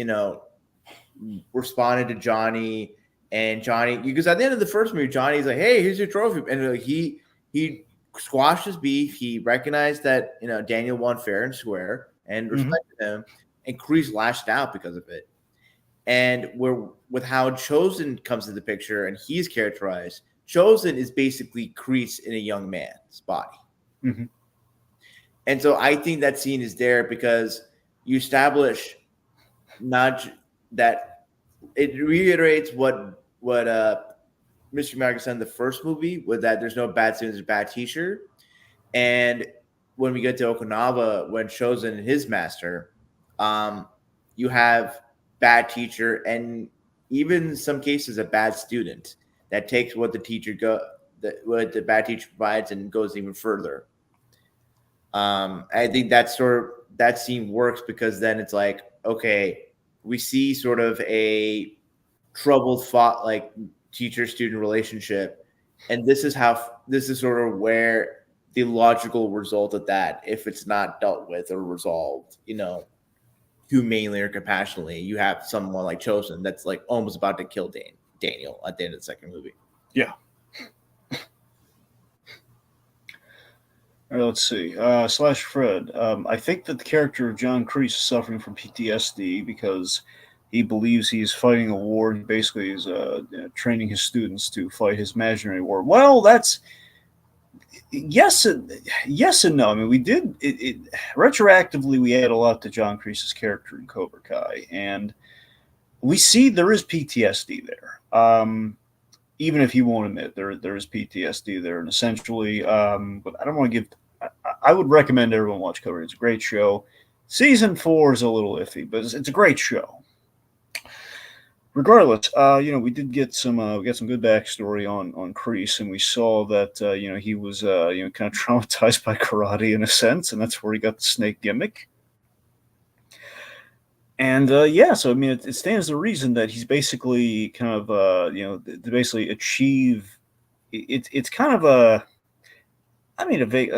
responded to Johnny, and Johnny, because at the end of the first movie, Johnny's like, "Hey, here's your trophy," and he squashed his beef. He recognized that Daniel won fair and square and respected him, and Crease lashed out because of it. And with how Chosen comes into the picture and he's characterized, Chosen is basically Crease in a young man's body. Mm-hmm. And so I think that scene is there because you establish not that it reiterates what Mr. Miyagi said in the first movie, with that there's no bad student, there's a bad teacher. And when we get to Okinawa, when Chosen and his master, you have bad teacher and even in some cases a bad student that takes what what the bad teacher provides and goes even further. I think that scene works because then it's like, okay, we see sort of a troubled thought like teacher-student relationship, and this is sort of where the logical result of that, if it's not dealt with or resolved, humanely or compassionately, you have someone like Chosen that's like almost about to kill Daniel at the end of the second movie. Yeah. All right, let's see. Slash Fred. I think that the character of John Kreese is suffering from PTSD because he believes he's fighting a war. He basically is training his students to fight his imaginary war. Well, that's yes and no. I mean, we did retroactively. We add a lot to John Kreese's character in Cobra Kai, and we see there is PTSD there. Even if you won't admit there is PTSD there, and essentially, but I don't want to give. I would recommend everyone watch Cobra. It's a great show. Season 4 is a little iffy, but it's a great show. Regardless, we did get some we got some good backstory on Kreese, and we saw that he was kind of traumatized by karate in a sense, and that's where he got the snake gimmick. And so I mean, it stands to reason that he's basically kind of to basically achieve. It's kind of a vague.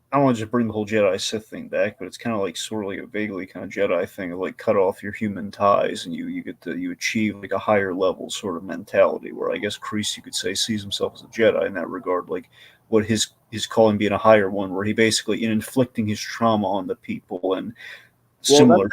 I don't want to just bring the whole Jedi Sith thing back, but it's kind of like sort of like a vaguely kind of Jedi thing of like cut off your human ties and you achieve like a higher level sort of mentality. Where I guess Kreese, you could say, sees himself as a Jedi in that regard, like what his calling being a higher one, where he basically in inflicting his trauma on the people and. Well,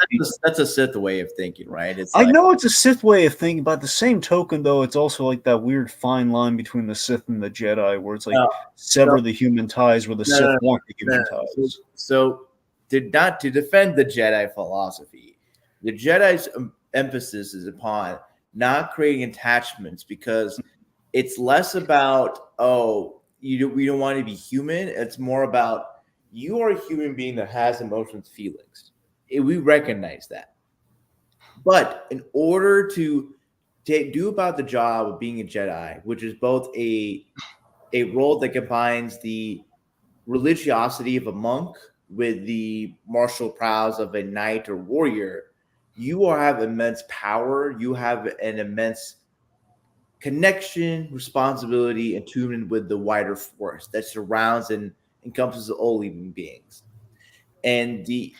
that's a Sith way of thinking, right? I know it's a Sith way of thinking, but at the same token, though, it's also like that weird fine line between the Sith and the Jedi, where it's like sever the human ties, where the Sith want the human ties. So, to defend the Jedi philosophy, the Jedi's emphasis is upon not creating attachments, because it's less about we don't want to be human. It's more about you are a human being that has emotions, feelings. We recognize that. But in order to do about the job of being a Jedi, which is both a role that combines the religiosity of a monk with the martial prowess of a knight or warrior, you have immense power. You have an immense connection, responsibility, and attunement with the wider force that surrounds and encompasses all living beings. And the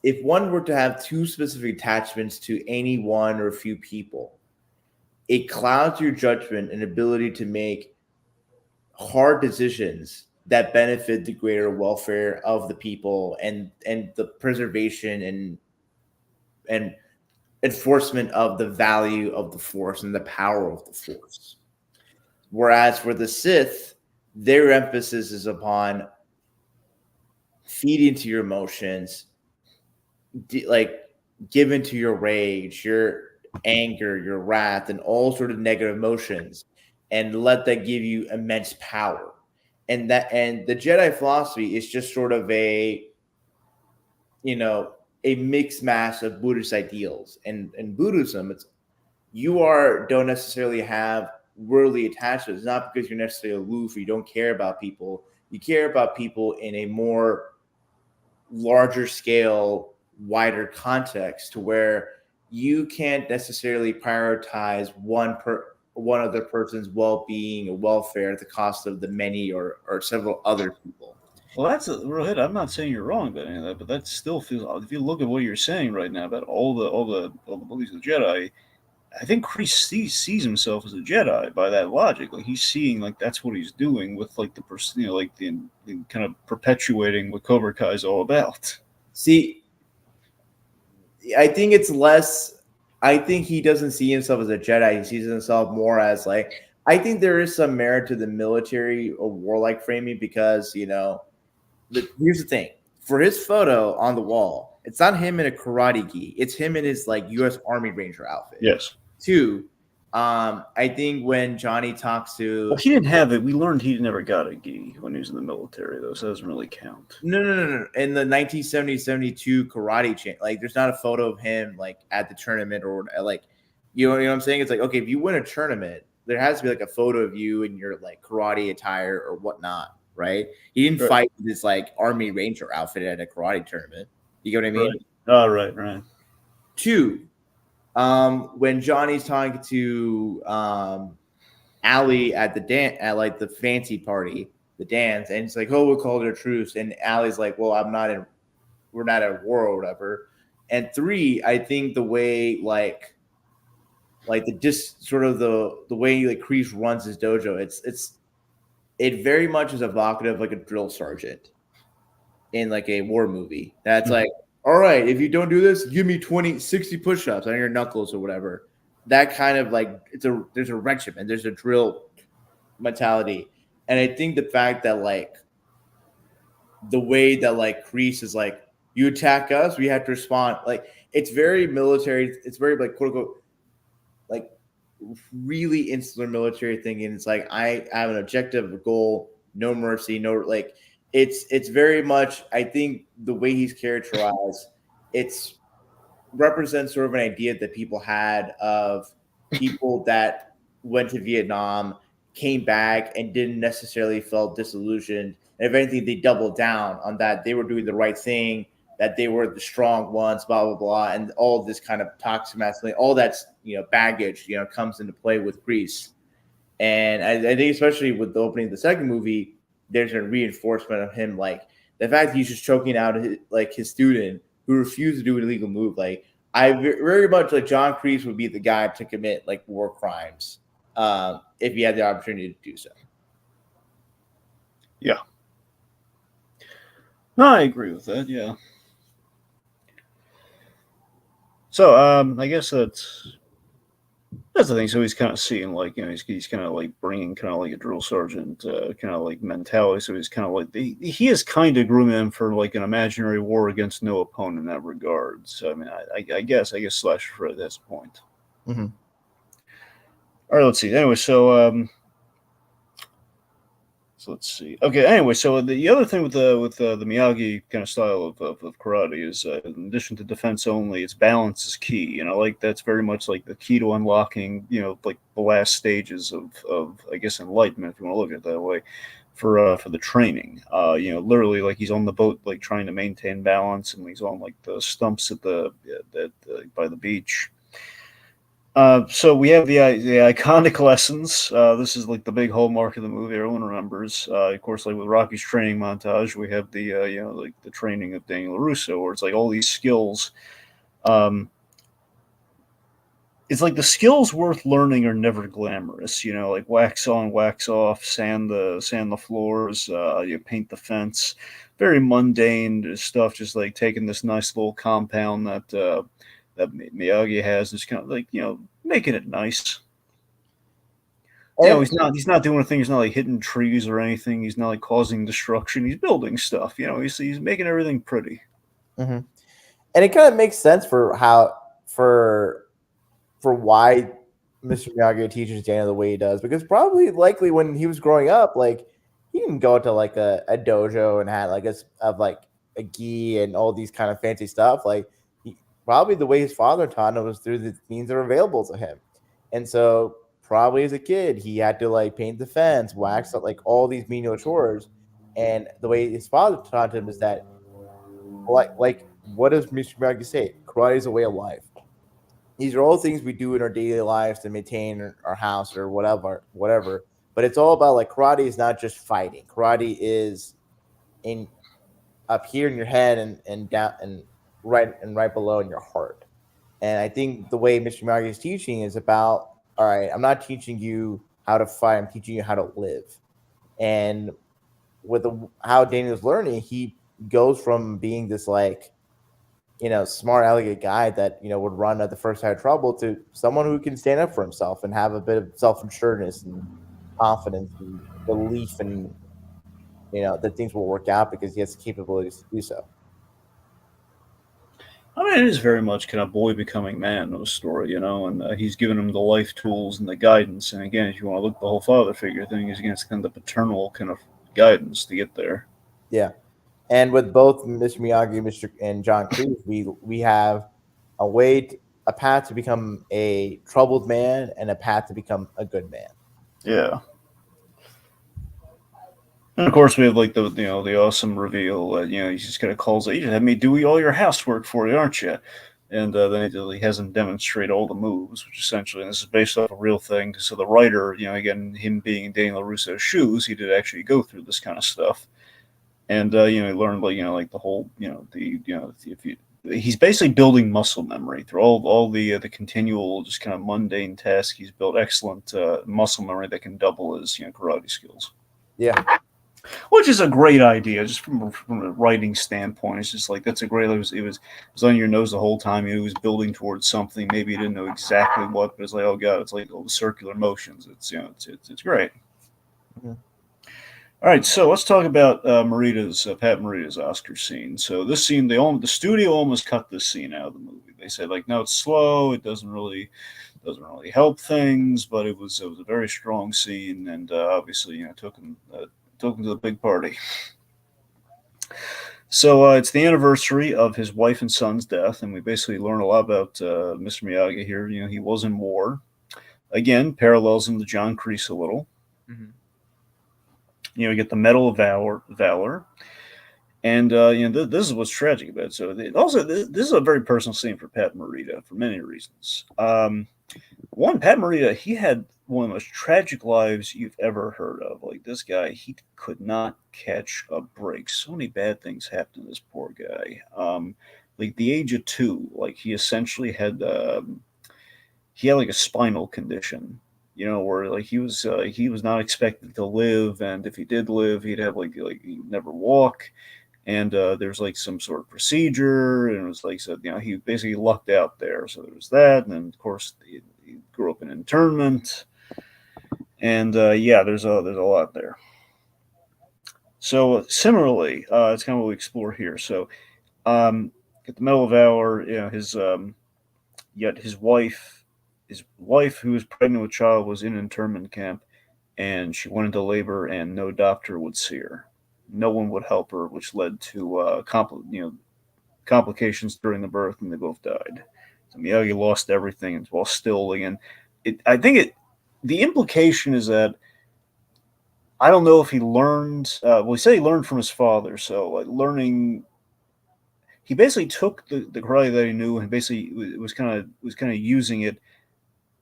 if one were to have too specific attachments to any one or a few people, it clouds your judgment and ability to make hard decisions that benefit the greater welfare of the people and the preservation and enforcement of the value of the force and the power of the force. Whereas for the Sith, their emphasis is upon feeding to your emotions, like give into your rage, your anger, your wrath, and all sort of negative emotions, and let that give you immense power. And the Jedi philosophy is just sort of you know a mixed mass of Buddhist ideals. And in Buddhism, it's you are don't necessarily have worldly attachments. It's not because you're necessarily aloof or you don't care about people. You care about people in a more larger scale, wider context to where you can't necessarily prioritize one other person's well-being or welfare at the cost of the many or several other people. Well, that's a real hit. I'm not saying you're wrong about any of that, but that still feels. If you look at what you're saying right now about all the beliefs of the Jedi, I think Kreese sees himself as a Jedi by that logic. Like he's seeing like that's what he's doing with like like the kind of perpetuating what Cobra Kai is all about. See, I think it's less. I think he doesn't see himself as a Jedi. He sees himself more as like. I think there is some merit to the military or warlike framing because here's the thing: for his photo on the wall, it's not him in a karate gi. It's him in his like U.S. Army Ranger outfit. Yes. Two, I think when Johnny talks to Well, he didn't have it. We learned he never got a gi when he was in the military, though, so that doesn't really count. no. In the 1970-72 karate like there's not a photo of him like at the tournament or like you know what I'm saying? It's like okay, if you win a tournament, there has to be like a photo of you in your like karate attire or whatnot, right? He didn't fight with his like Army Ranger outfit at a karate tournament. You get what I mean? Right. Oh, right. Two, when Johnny's talking to Allie at the at like the fancy party, the dance, and it's like, oh, we'll call it a truce. And Allie's like, well, we're not at war or whatever. And three, I think the way like the just sort of the way like Kreese runs his dojo, it very much is evocative like a drill sergeant in like a war movie. That's like, all right, if you don't do this, give me 60 push-ups on your knuckles or whatever. That kind of like there's a regiment, there's a drill mentality. And I think the fact that like the way that like Kreese is like, you attack us, we have to respond. Like it's very military, it's very like quote unquote like really insular military thing. And it's like I have an objective, a goal, no mercy, no like it's very much I think the way he's characterized, it's represents sort of an idea that people had of people that went to Vietnam, came back, and didn't necessarily felt disillusioned. And if anything, they doubled down on that they were doing the right thing, that they were the strong ones, blah blah blah, and all this kind of toxic masculinity, all that's baggage, comes into play with Greece. And I think especially with the opening of the second movie, there's a reinforcement of him, like the fact that he's just choking out his student who refused to do an illegal move. Like I very much like John Kreese would be the guy to commit like war crimes if he had the opportunity to do so. Yeah. No, I agree with that. Yeah. So I guess that's the thing. So he's kind of seeing like he's kind of like bringing kind of like a drill sergeant kind of like mentality. So he's kind of like he is kind of grooming him for like an imaginary war against no opponent in that regard. So I mean, I guess Slash Fred that's the point. Mm-hmm. All right, let's see. Anyway, so let's see. Okay, anyway, so the other thing with the Miyagi kind of style of karate is, in addition to defense only, its balance is key. Like that's very much like the key to unlocking, like the last stages of I guess enlightenment, if you want to look at it that way. for the training. Literally like he's on the boat like trying to maintain balance, and he's on like the stumps by the beach. So we have the iconic lessons. This is like the big hallmark of the movie. Everyone remembers. Of course, like with Rocky's training montage, we have the like the training of Daniel Russo, where it's like all these skills. Um, it's like the skills worth learning are never glamorous. Like wax on, wax off, sand the floors, you paint the fence. Very mundane stuff. Just like taking this nice little compound that Miyagi has, and just kind of like making it nice. And He's not doing a thing. He's not like hitting trees or anything. He's not like causing destruction. He's building stuff. He's making everything pretty. mhm. And it kind of makes sense for how for why Mr. Miyagi teaches Dana the way he does, because probably likely when he was growing up, like he didn't go to like a dojo and had like like a gi and all these kind of fancy stuff. Like probably the way his father taught him was through the means that are available to him. And so probably as a kid, he had to like paint the fence, wax up, like all these menial chores. And the way his father taught him is that like what does Mr. Miyagi say? Karate is a way of life. These are all things we do in our daily lives to maintain our house or whatever. But it's all about like karate is not just fighting. Karate is in up here in your head and down and right below in your heart. And I think the way Mr. Miyagi is teaching is about, all right, I'm not teaching you how to fight, I'm teaching you how to live. And with how Daniel's learning, he goes from being this like smart, elegant guy that would run at the first sign of trouble to someone who can stand up for himself and have a bit of self-assuredness and confidence and belief in that things will work out because he has the capabilities to do so. I mean, it is very much kind of boy becoming man of a story, and he's given him the life tools and the guidance. And again, if you want to look at the whole father figure thing, is against kind of the paternal kind of guidance to get there. Yeah, and with both Mr. Miyagi, Mr. and John Cleese, we have a path to become a troubled man and a path to become a good man. Yeah. And of course, we have like the awesome reveal that he just kind of calls it. You just had me do all your housework for you, aren't you? And then he has him demonstrate all the moves, which essentially and this is based off a real thing. So the writer, again, him being in Daniel Russo's shoes, he did actually go through this kind of stuff, and he learned like the whole if you he's basically building muscle memory through all the continual just kind of mundane tasks. He's built excellent muscle memory that can double his karate skills. Yeah. Which is a great idea, just from a writing standpoint. It's just like that's a great. It was on your nose the whole time. He was building towards something. Maybe you didn't know exactly what, but it's like, oh god, it's like all the circular motions. It's great. Mm-hmm. All right, so let's talk about Pat Morita's Oscar scene. So this scene, the studio almost cut this scene out of the movie. They said like, no, it's slow. It doesn't really help things, but it was a very strong scene, and obviously took him to the big party. So it's the anniversary of his wife and son's death, and we basically learn a lot about Mr. Miyagi here. He was in war. Again, parallels him to John Kreese a little. Mm-hmm. You get the Medal of Valor. And this is what's tragic about it. So also, this is a very personal scene for Pat Morita for many reasons. One, Pat Morita, he had one of the most tragic lives you've ever heard of. Like this guy, he could not catch a break. So many bad things happened to this poor guy. Like the age of 2, like he had like a spinal condition. Where like he was not expected to live, and if he did live, he'd have like he'd never walk. And there's like some sort of procedure, and it was like so he basically lucked out there. So there was that, and then of course he grew up in internment, and there's a lot there. So similarly, it's kind of what we explore here. So at the Medal of Valor, yet his wife who was pregnant with child was in internment camp, and she went into labor, and no doctor would see her. No one would help her, which led to complications during the birth, and they both died. So Miyagi lost everything, and while still again, I think the implication is that I don't know if he learned. Well, he said he learned from his father. So like learning, he basically took the karate that he knew and basically was kind of using it,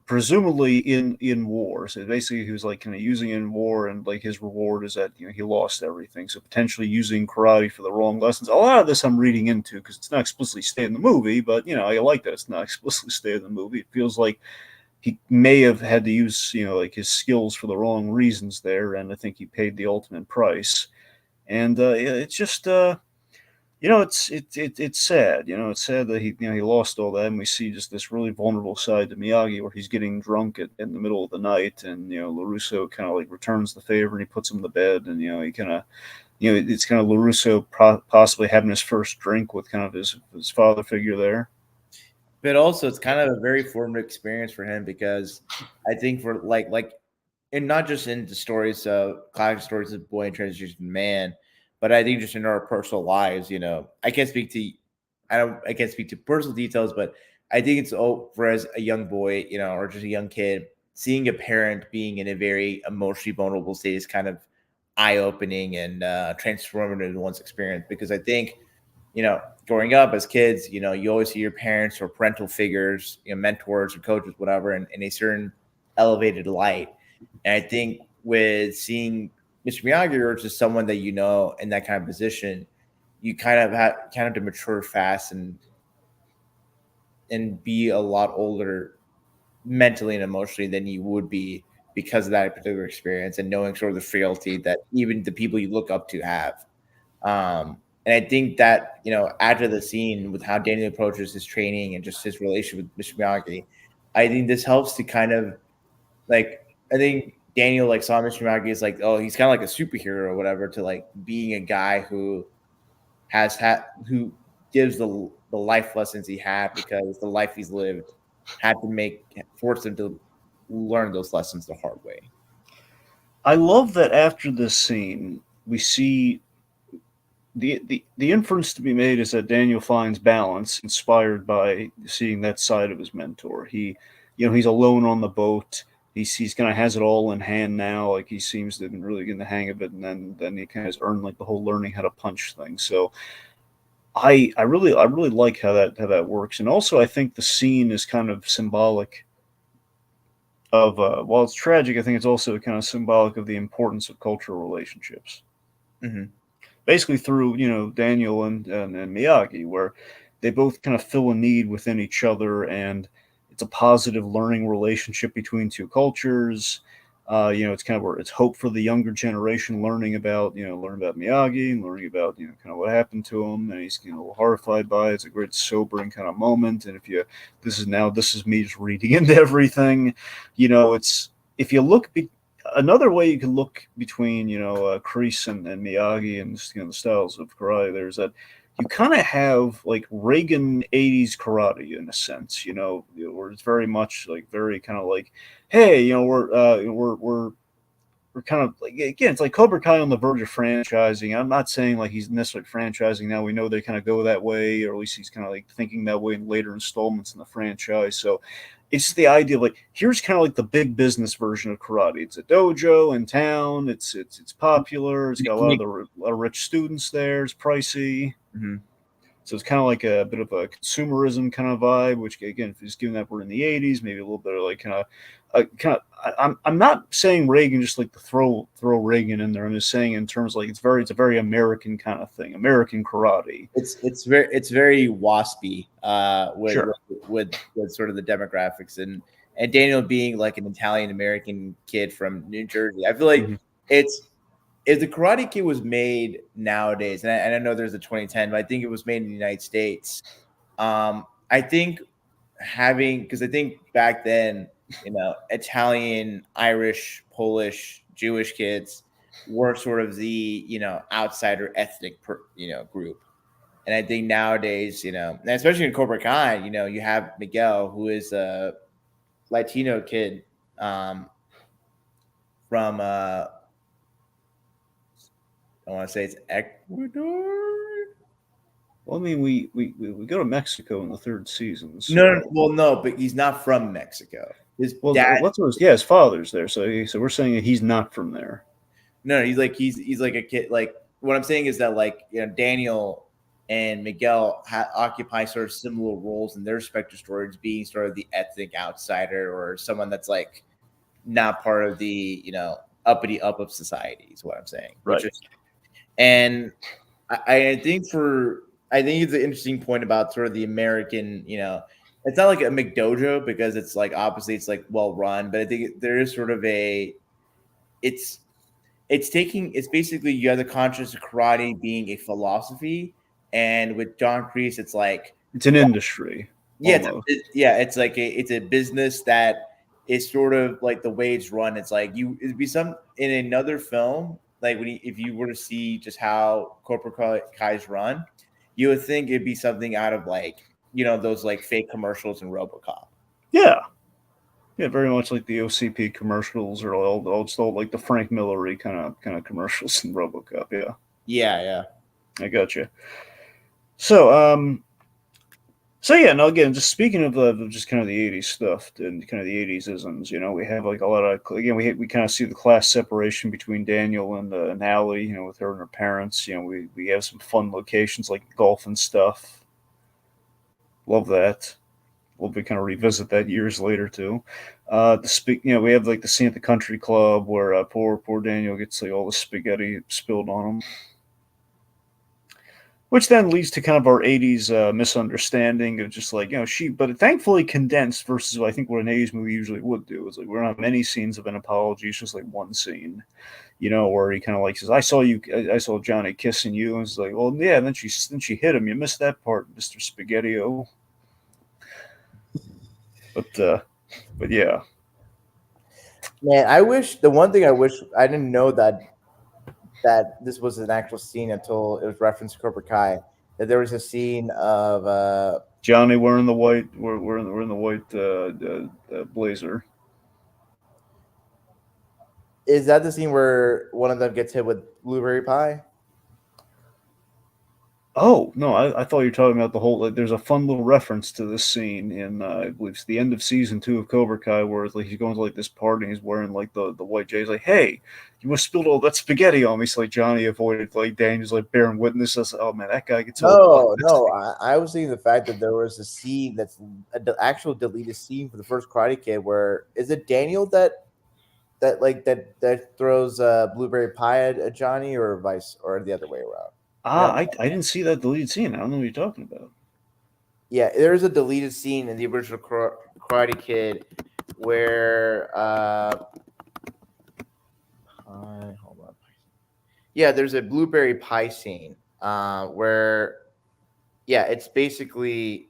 presumably in war. So basically, he was like kind of using it in war, and like his reward is that he lost everything. So potentially using karate for the wrong lessons. A lot of this I'm reading into because it's not explicitly stated in the movie, but I like that it's not explicitly stated in the movie. It feels like he may have had to use like his skills for the wrong reasons there, and I think he paid the ultimate price. And it's just it's sad. It's sad that he lost all that, and we see just this really vulnerable side to Miyagi, where he's getting drunk in the middle of the night, and Larusso kind of like returns the favor and he puts him to bed, and he kind of it's kind of Larusso possibly having his first drink with kind of his father figure there. But also, it's kind of a very formative experience for him because I think for and not just in the stories, classic stories of boy and transition man, but I think just in our personal lives, I can't speak to, I can't speak to personal details, but I think it's for as a young boy, or just a young kid, seeing a parent being in a very emotionally vulnerable state is kind of eye opening and transformative in one's experience because I think growing up as kids, you always see your parents or parental figures, mentors or coaches, whatever, in a certain elevated light. And I think with seeing Mr. Miyagi or just someone that in that kind of position, you kind of to mature fast and be a lot older mentally and emotionally than you would be because of that particular experience and knowing sort of the frailty that even the people you look up to have. And I think that, after the scene with how Daniel approaches his training and just his relationship with Mr. Miyagi, I think this helps to kind of like, I think Daniel like saw Mr. Miyagi as like, oh, he's kind of like a superhero or whatever to like being a guy who who gives the life lessons he had because the life he's lived had to force him to learn those lessons the hard way. I love that after this scene, we see the inference to be made is that Daniel finds balance inspired by seeing that side of his mentor. He's alone on the boat. He's kind of has it all in hand now. Like he seems to have been really getting the hang of it, and then he kind of has earned like the whole learning how to punch thing. So I really like how that works, and also I think the scene is kind of symbolic of while it's tragic, I think it's also kind of symbolic of the importance of cultural relationships. Mm-hmm. Basically through Daniel and Miyagi, where they both kind of fill a need within each other, and it's a positive learning relationship between two cultures. It's kind of where it's hope for the younger generation learning about Miyagi and learning about kind of what happened to him, and he's horrified by it. It's a great sobering kind of moment. And this is me just reading into everything. It's if you look another way you can look between Kreese and Miyagi and the styles of karate. There's that you kind of have like Reagan '80s karate in a sense, where it's very much like very kind of like, hey, we're kind of like again, it's like Cobra Kai on the verge of franchising. I'm not saying like he's necessarily franchising now. We know they kind of go that way, or at least he's kind of like thinking that way in later installments in the franchise. So it's the idea of like here's kind of like the big business version of karate. It's a dojo in town. It's popular. It's got a lot of rich students there. It's pricey. Mm-hmm. So it's kind of like a bit of a consumerism kind of vibe, which again, if it's given that we're in the '80s, maybe a little bit of like I'm not saying Reagan just like to throw Reagan in there. I'm just saying in terms like it's a very American kind of thing, American karate. It's very waspy with, Sure. with sort of the demographics and Daniel being like an Italian American kid from New Jersey. I feel like it's if the Karate Kid was made nowadays, and I know there's a 2010, but I think it was made in the United States. I think because I think back then, Italian, Irish, Polish, Jewish kids were sort of the outsider ethnic group, and I think nowadays, and especially in Cobra Kai, you have Miguel, who is a Latino kid from I want to say it's Ecuador. Well, I mean, we go to Mexico in the third season. So. No, but he's not from Mexico. His Well, dad. his father's there, so we're saying that he's not from there. No, he's like a kid. Like what I'm saying is that like Daniel and Miguel occupy sort of similar roles in their respective stories, being sort of the ethnic outsider or someone that's like not part of the uppity up of society. Is what I'm saying. Which Right. is and I think it's an interesting point about sort of the American, it's not like a McDojo because it's like obviously it's like well run, but I think there is sort of it's it's basically you have the conscious of karate being a philosophy, and with John Kreese, it's like It's an industry yeah, almost. it's like it's a business that is sort of like the way it's run. It's like it'd be some in another film, like if you were to see just how Cobra Kai's run, you would think it'd be something out of like those like fake commercials in RoboCop. Yeah. Yeah, very much like the OCP commercials or all like the Frank Millery kind of commercials in RoboCop. Yeah, Yeah. I got you. So yeah, now again, just speaking of just kind of the '80s stuff and kind of the '80s isms, we have like a lot of again we kind of see the class separation between Daniel and Allie, with her and her parents. We have some fun locations like golf and stuff. Love that. We'll be kind of revisit that years later too. We have like the scene at the country club where poor Daniel gets like all the spaghetti spilled on him, which then leads to kind of our '80s misunderstanding of just like but thankfully condensed versus I think what an '80s movie usually would do is like we don't have many scenes of an apology. It's just like one scene, where he kind of like says, I saw Johnny kissing you," and it's like, well, yeah, and then she hit him. You missed that part, Mister Spaghetti-O. But yeah. Man, the one thing I wish I didn't know that this was an actual scene until it was referenced to Cobra Kai. That there was a scene of Johnny wearing the white, we're in the white blazer. is that the scene where one of them gets hit with blueberry pie? Oh no, I thought you were talking about the whole. Like, there's a fun little reference to this scene in I believe it's the end of season 2 of Cobra Kai, where it's like he's going to like this party and he's wearing like the white J. He's like, "Hey, you must spilled all that spaghetti on me." So like Johnny avoided like Daniel's like bearing witness. I was like, oh man, that guy gets all blocked. No. I was seeing the fact that there was a scene that's actual deleted scene for the first Karate Kid where is it Daniel that throws blueberry pie at Johnny or the other way around? I didn't see that deleted scene. I don't know what you're talking about. Yeah, there's a deleted scene in the original Karate Kid where hold on. Yeah, there's a blueberry pie scene where it's basically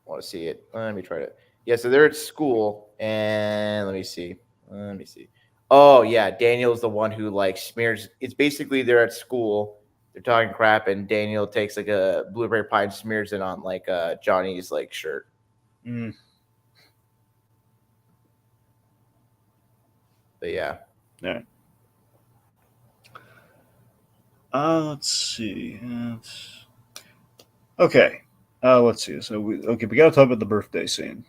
I want to see it. Let me try it. Yeah, so they're at school and let me see. Oh yeah, Daniel's the one who like smears. It's basically they're at school, they're talking crap, and Daniel takes like a blueberry pie and smears it on like Johnny's like shirt. Mm. But yeah. All right. Let's see. Okay. Let's see. So we got to talk about the birthday scene.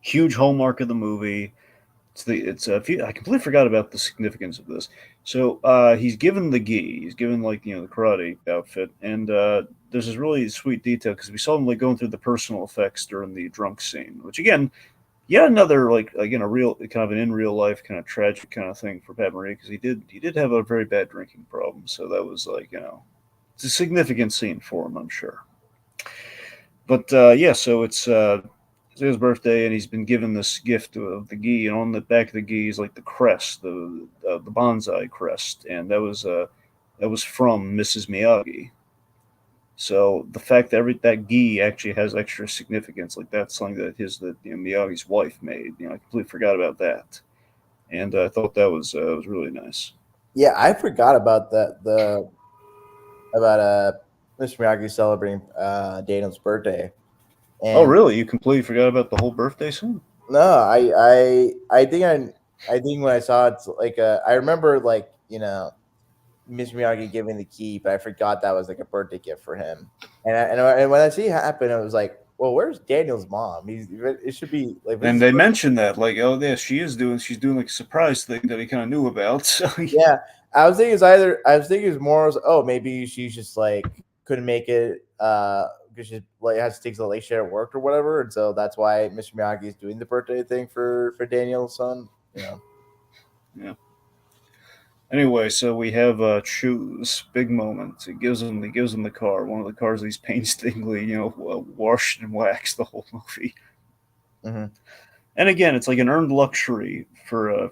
Huge hallmark of the movie. I completely forgot about the significance of this. So he's given the gi. He's given like the karate outfit, and there's this really sweet detail because we saw him like going through the personal effects during the drunk scene, which again, yet another like again a real kind of an in real life kind of tragic kind of thing for Pat Marie because he did have a very bad drinking problem. So that was like it's a significant scene for him, I'm sure. But yeah, so it's his birthday, and he's been given this gift of the gi, and on the back of the gi is like the crest, the bonsai crest, and that was from Mrs. Miyagi. So the fact that that gi actually has extra significance, like that's something that Miyagi's wife made. I completely forgot about that, and I thought that was really nice. Yeah, I forgot about about Mr. Miyagi celebrating Daniel's birthday. Oh, And really? You completely forgot about the whole birthday scene? no, I think when I saw it, like I remember like Mr. Miyagi giving the key, but I forgot that was like a birthday gift for him. And when I see it happen, I was like, well, where's Daniel's mom? It should be like this And is they mentioned that, like, oh, yeah, she's doing like a surprise thing that he kind of knew about. So yeah. I was thinking it's more oh maybe she's just like couldn't make it because she like has to take the late shift at work or whatever, and so that's why Mr. Miyagi is doing the birthday thing for Daniel's son. Yeah. yeah. Anyway, so we have Choose big moment. He gives him the car, one of the cars he's painstakingly washed and waxed the whole movie. Mm-hmm. And again, it's like an earned luxury for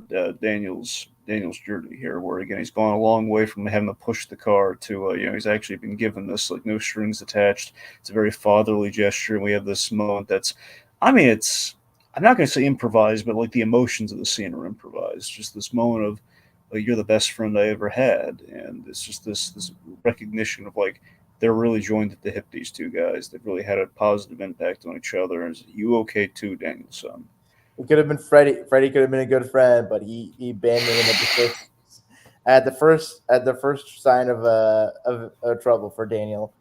Daniel's journey here, where again he's gone a long way from having to push the car to he's actually been given this like no strings attached. It's a very fatherly gesture, and we have this moment that's, I mean, it's I'm not going to say improvised, but like the emotions of the scene are improvised. Just this moment of like you're the best friend I ever had, and it's just this recognition of like they're really joined at the hip. These two guys, they've really had a positive impact on each other. And you okay too, Danielson? It could have been Freddie. Freddie could have been a good friend, but he abandoned him at the first sign of trouble for Daniel.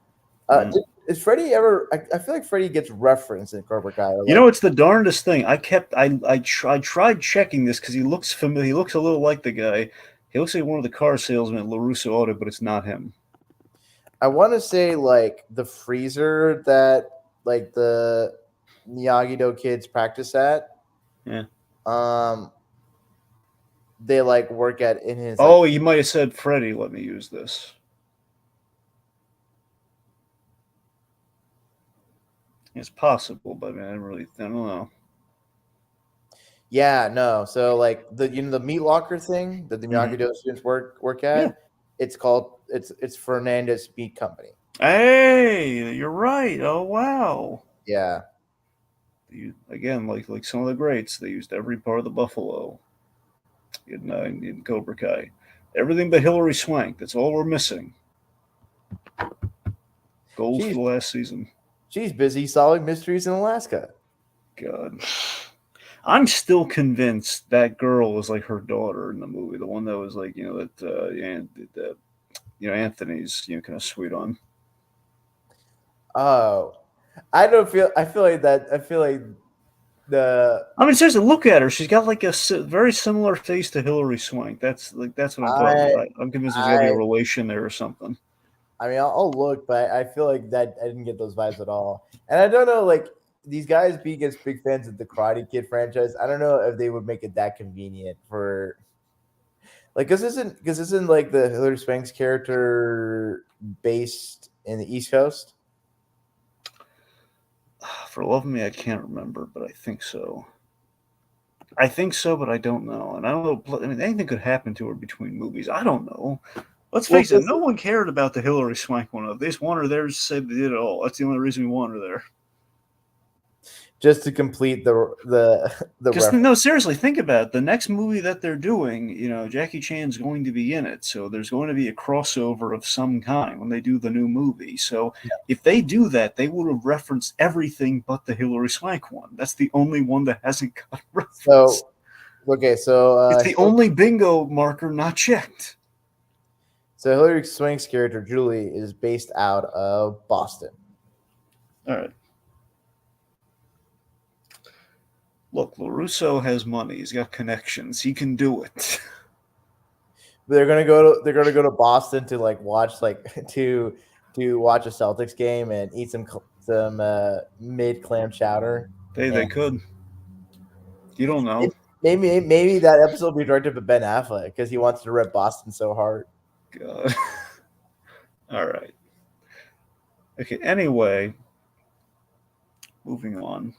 Mm. Is Freddie ever? I feel like Freddie gets referenced in Cobra Kai. You know, it's the darndest thing. I tried checking this because he looks familiar. He looks a little like the guy. He looks like one of the car salesmen at LaRusso Auto, but it's not him. I want to say like the freezer that like the Miyagi-Do kids practice at. Yeah. They like work at in his. Oh, you might have said Freddie. Let me use this. It's possible, but I don't know. Yeah, no. So like the meat locker thing that the Miyagi-Do students work at, Yeah. it's Fernandez Meat Company. Hey, you're right. Oh wow. Yeah. Again, like some of the greats, they used every part of the buffalo in Cobra Kai. Everything but Hillary Swank. That's all we're missing. Goals for the last season. She's busy solving mysteries in Alaska. God. I'm still convinced that girl was like her daughter in the movie, the one that was like Anthony's kind of sweet on. Oh, I feel like that. I feel like I mean, seriously, look at her. She's got like a very similar face to Hillary Swank. That's what I'm talking about. I'm convinced there's got to be a relation there or something. I mean, I'll look, but I feel like that I didn't get those vibes at all. And I don't know, like these guys being as big fans of the Karate Kid franchise, I don't know if they would make it that convenient for, like, because isn't like the Hillary Swank's character based in the East Coast? For the love of me, I can't remember, but I think so. I think so, but I don't know. And I don't know. I mean, anything could happen to her between movies. I don't know. Let's face it, no one cared about the Hillary Swank one. They just want her there to say they did it all. That's the only reason we want her there. Just to complete the no, seriously, think about it. The next movie that they're doing, Jackie Chan's going to be in it, so there's going to be a crossover of some kind when they do the new movie. So if they do that, they would have referenced everything but the Hillary Swank one. That's the only one that hasn't got referenced. So it's the only bingo marker not checked. So Hillary Swank's character Julie is based out of Boston. All right. Look, LaRusso has money. He's got connections. He can do it. They're gonna go to Boston to like watch to watch a Celtics game and eat some mid clam chowder. They could. You don't know. Maybe that episode will be directed by Ben Affleck because he wants to rep Boston so hard. God. All right. Okay. Anyway, moving on.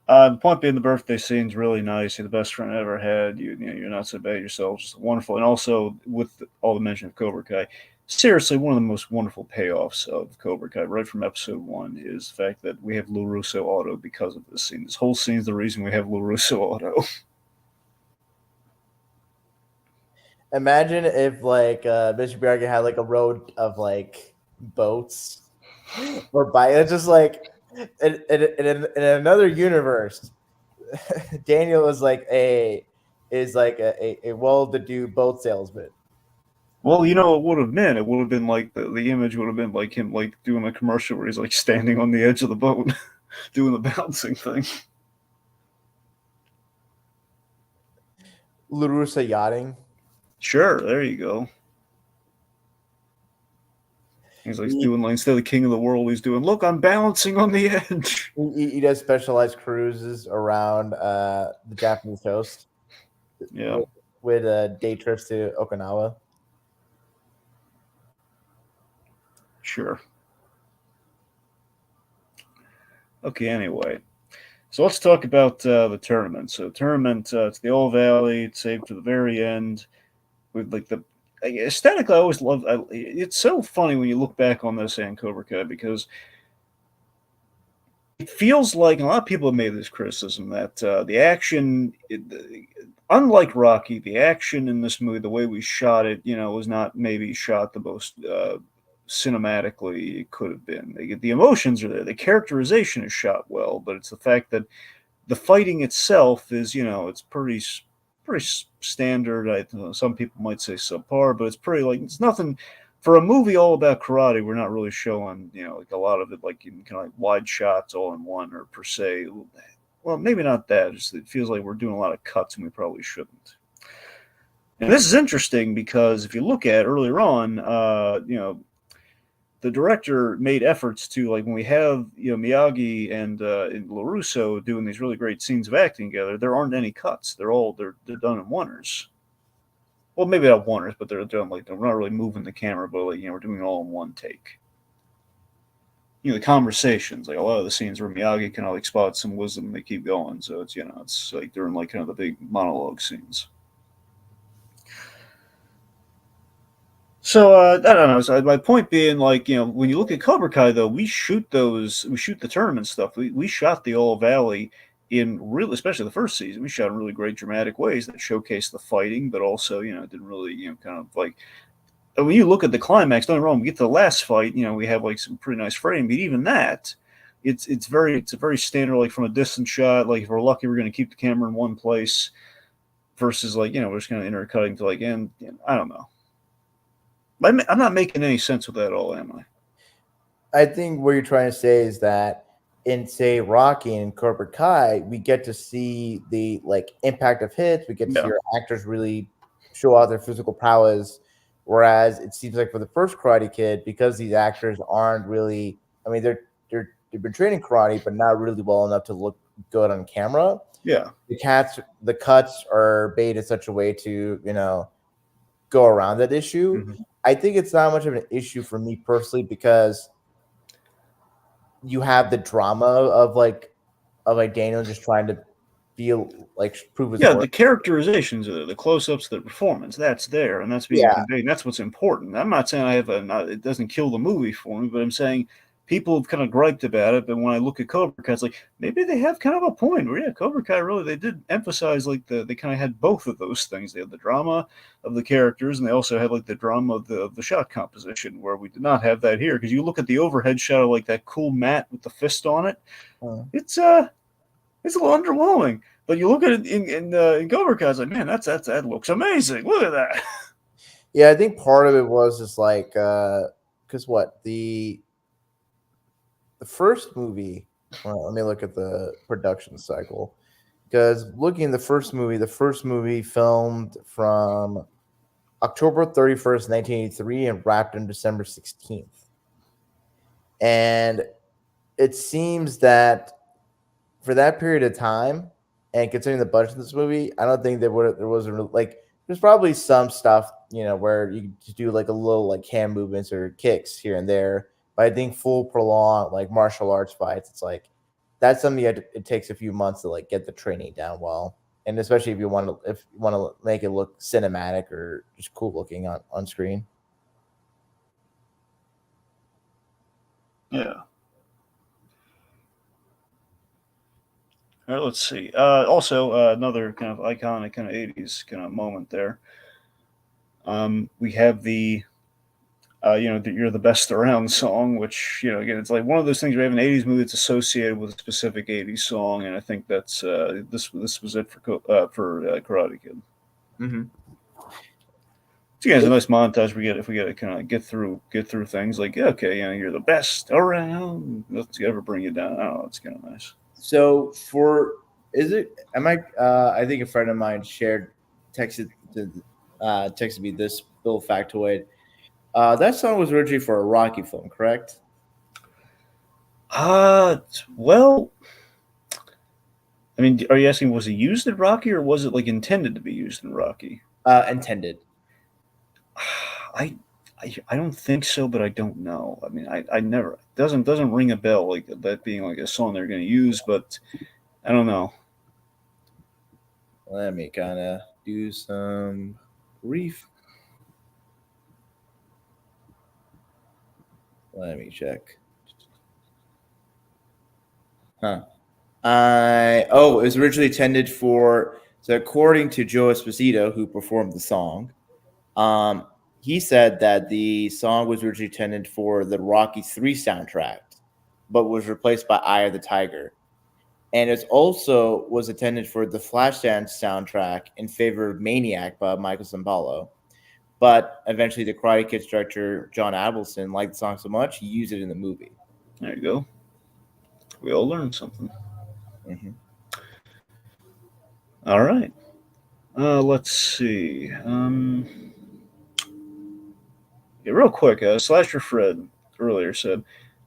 The point being, the birthday scene's really nice. You're the best friend I ever had. You're not so bad yourself. Just wonderful. And also, with all the mention of Cobra Kai, seriously, one of the most wonderful payoffs of Cobra Kai, right from episode 1, is the fact that we have LaRusso Auto because of this scene. This whole scene is the reason we have LaRusso Auto. Imagine if Bishop Miyagi had like a road of like boats or bikes. It's just like in another universe, Daniel is like a well-to-do boat salesman. Well, you know, what it would have been. It would have been like the image would have been like him like doing a commercial where he's like standing on the edge of the boat, doing the bouncing thing. Larusa yachting. Sure, there you go. He's like He, doing like instead of the king of the world, he's doing look, I'm balancing on the edge. he does specialized cruises around the Japanese coast Yeah, with day trips to Okinawa. sure. Okay, anyway. So let's talk about the tournament. So tournament, it's the All Valley. It's saved to the very end with like the aesthetically. I always love. It's so funny when you look back on this and Cobra Kai because it feels like and a lot of people have made this criticism that the action, unlike Rocky, the action in this movie, the way we shot it, was not maybe shot the most cinematically it could have been. The emotions are there, the characterization is shot well, but it's the fact that the fighting itself is, it's pretty standard. Some people might say subpar, but it's pretty like it's nothing for a movie all about karate. We're not really showing, like a lot of it, like kind of like wide shots all in one or per se. Well, maybe not that. Just it feels like we're doing a lot of cuts and we probably shouldn't. And this is interesting because if you look at earlier on, the director made efforts to like when we have Miyagi and Larusso doing these really great scenes of acting together. There aren't any cuts. They're done in oneers. Well, maybe not oneers, but they're done like they're not really moving the camera, but like we're doing it all in one take. The conversations, like a lot of the scenes where Miyagi kind of like spots some wisdom and they keep going. So it's like during like kind of the big monologue scenes. So I don't know. So my point being, like when you look at Cobra Kai, though, we shoot the tournament stuff. We shot the All Valley in really, especially the first season. We shot in really great dramatic ways that showcased the fighting, but also didn't really kind of like when you look at the climax. Don't get me wrong. We get to the last fight. We have like some pretty nice frame, but even that, it's a very standard like from a distance shot. Like if we're lucky, we're going to keep the camera in one place versus like we're just kind of intercutting to like and I don't know. I'm not making any sense with that at all, am I? I think what you're trying to say is that in say Rocky and Cobra Kai, we get to see the like impact of hits. We get to see Yeah. our actors really show out their physical prowess. Whereas it seems like for the first Karate Kid, because these actors aren't really, I mean, they've been training karate, but not really well enough to look good on camera. Yeah. The cuts are made in such a way to go around that issue. Mm-hmm. I think it's not much of an issue for me personally because you have the drama of Daniel just trying to feel like prove his Yeah, worth. the characterizations are there, the close-ups, the performance, that's there, and that's being Yeah, conveyed. And that's what's important. I'm not saying it doesn't kill the movie for me, but I'm saying people have kind of griped about it. But when I look at Cobra Kai, it's like maybe they have kind of a point. Where Cobra Kai really they did emphasize like they kind of had both of those things. They had the drama of the characters, and they also had like the drama of the shot composition, where we did not have that here. Because you look at the overhead shot of like that cool mat with the fist on it, it's it's a little underwhelming. But you look at it in Cobra Kai, it's like, man, that looks amazing. Look at that. yeah. I think part of it was just like because what the first movie. Well, let me look at the production cycle because looking at the first movie filmed from October 31st, 1983, and wrapped on December 16th. And it seems that for that period of time, and considering the budget of this movie, I don't think there wasn't like there's probably some stuff where you just do like a little like hand movements or kicks here and there. But I think full prolonged like martial arts fights, it's like that's something it takes a few months to like get the training down well, and especially if you want to make it look cinematic or just cool looking on screen. Yeah. All right, let's see. Also, another kind of iconic kind of '80s kind of moment there. We have the "You're the Best Around" song, which again, it's like one of those things where you have an '80s movie that's associated with a specific '80s song, and I think that's this was it for Karate Kid. Mm-hmm. So yeah, it's a nice montage. We get to kind of get through things like yeah, okay, you know, you're the best around. Let's ever bring you down. I don't know. It's kind of nice. So for is it? Am I? I think a friend of mine texted texted me this little factoid. That song was originally for a Rocky film, correct? Uh, well, I mean, are you asking was it used in Rocky or was it like intended to be used in Rocky? Intended. I, I don't think so, but I don't know. I mean, I never doesn't ring a bell like that being like a song they're going to use, but I don't know. Let me kind of do some brief. Let me check. Huh. It was originally intended for. So according to Joe Esposito, who performed the song, um, he said that the song was originally intended for the Rocky 3 soundtrack, but was replaced by Eye of the Tiger. And it also was intended for the Flashdance soundtrack in favor of Maniac by Michael Cimbalo. But eventually, the Karate Kid's director John Avildsen liked the song so much he used it in the movie. There you go. We all learned something. Mm-hmm. All right. Let's see. Yeah, real quick. Slasher Fred earlier said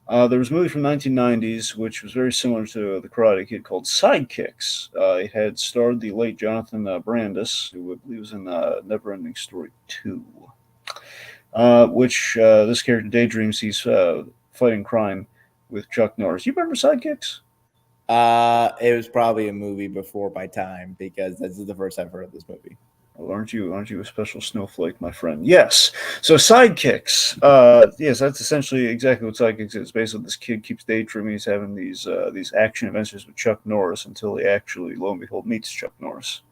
there was a movie from 1990s which was very similar to the Karate Kid called Sidekicks. It had starred the late Jonathan Brandis, who I believe was in Neverending Story 2, which this character daydreams he's fighting crime with Chuck Norris. You remember Sidekicks? It was probably a movie before my time because this is the first I've heard of this movie. Well, aren't you a special snowflake, my friend? Yes. So sidekicks. Yes, that's essentially exactly what sidekicks is. Basically, this kid keeps daydreaming. He's having these action adventures with Chuck Norris until he actually, lo and behold, meets Chuck Norris.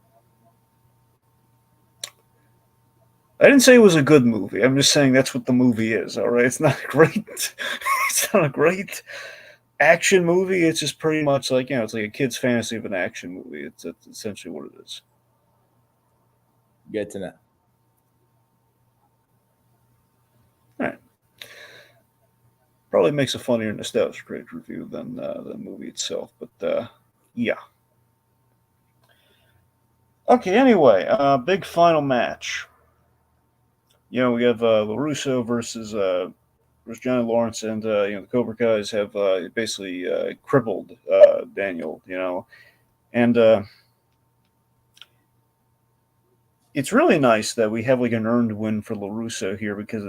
I didn't say it was a good movie. I'm just saying that's what the movie is. All right, it's not a great. It's not a great action movie. It's just pretty much like it's like a kid's fantasy of an action movie. It's essentially what it is. Good to know. All right. Probably makes a funnier nostalgia critic review than the movie itself. But yeah. Okay. Anyway, big final match. We have Larusso versus Johnny Lawrence, and the Cobra Kai's have basically crippled Daniel. And it's really nice that we have like an earned win for Larusso here because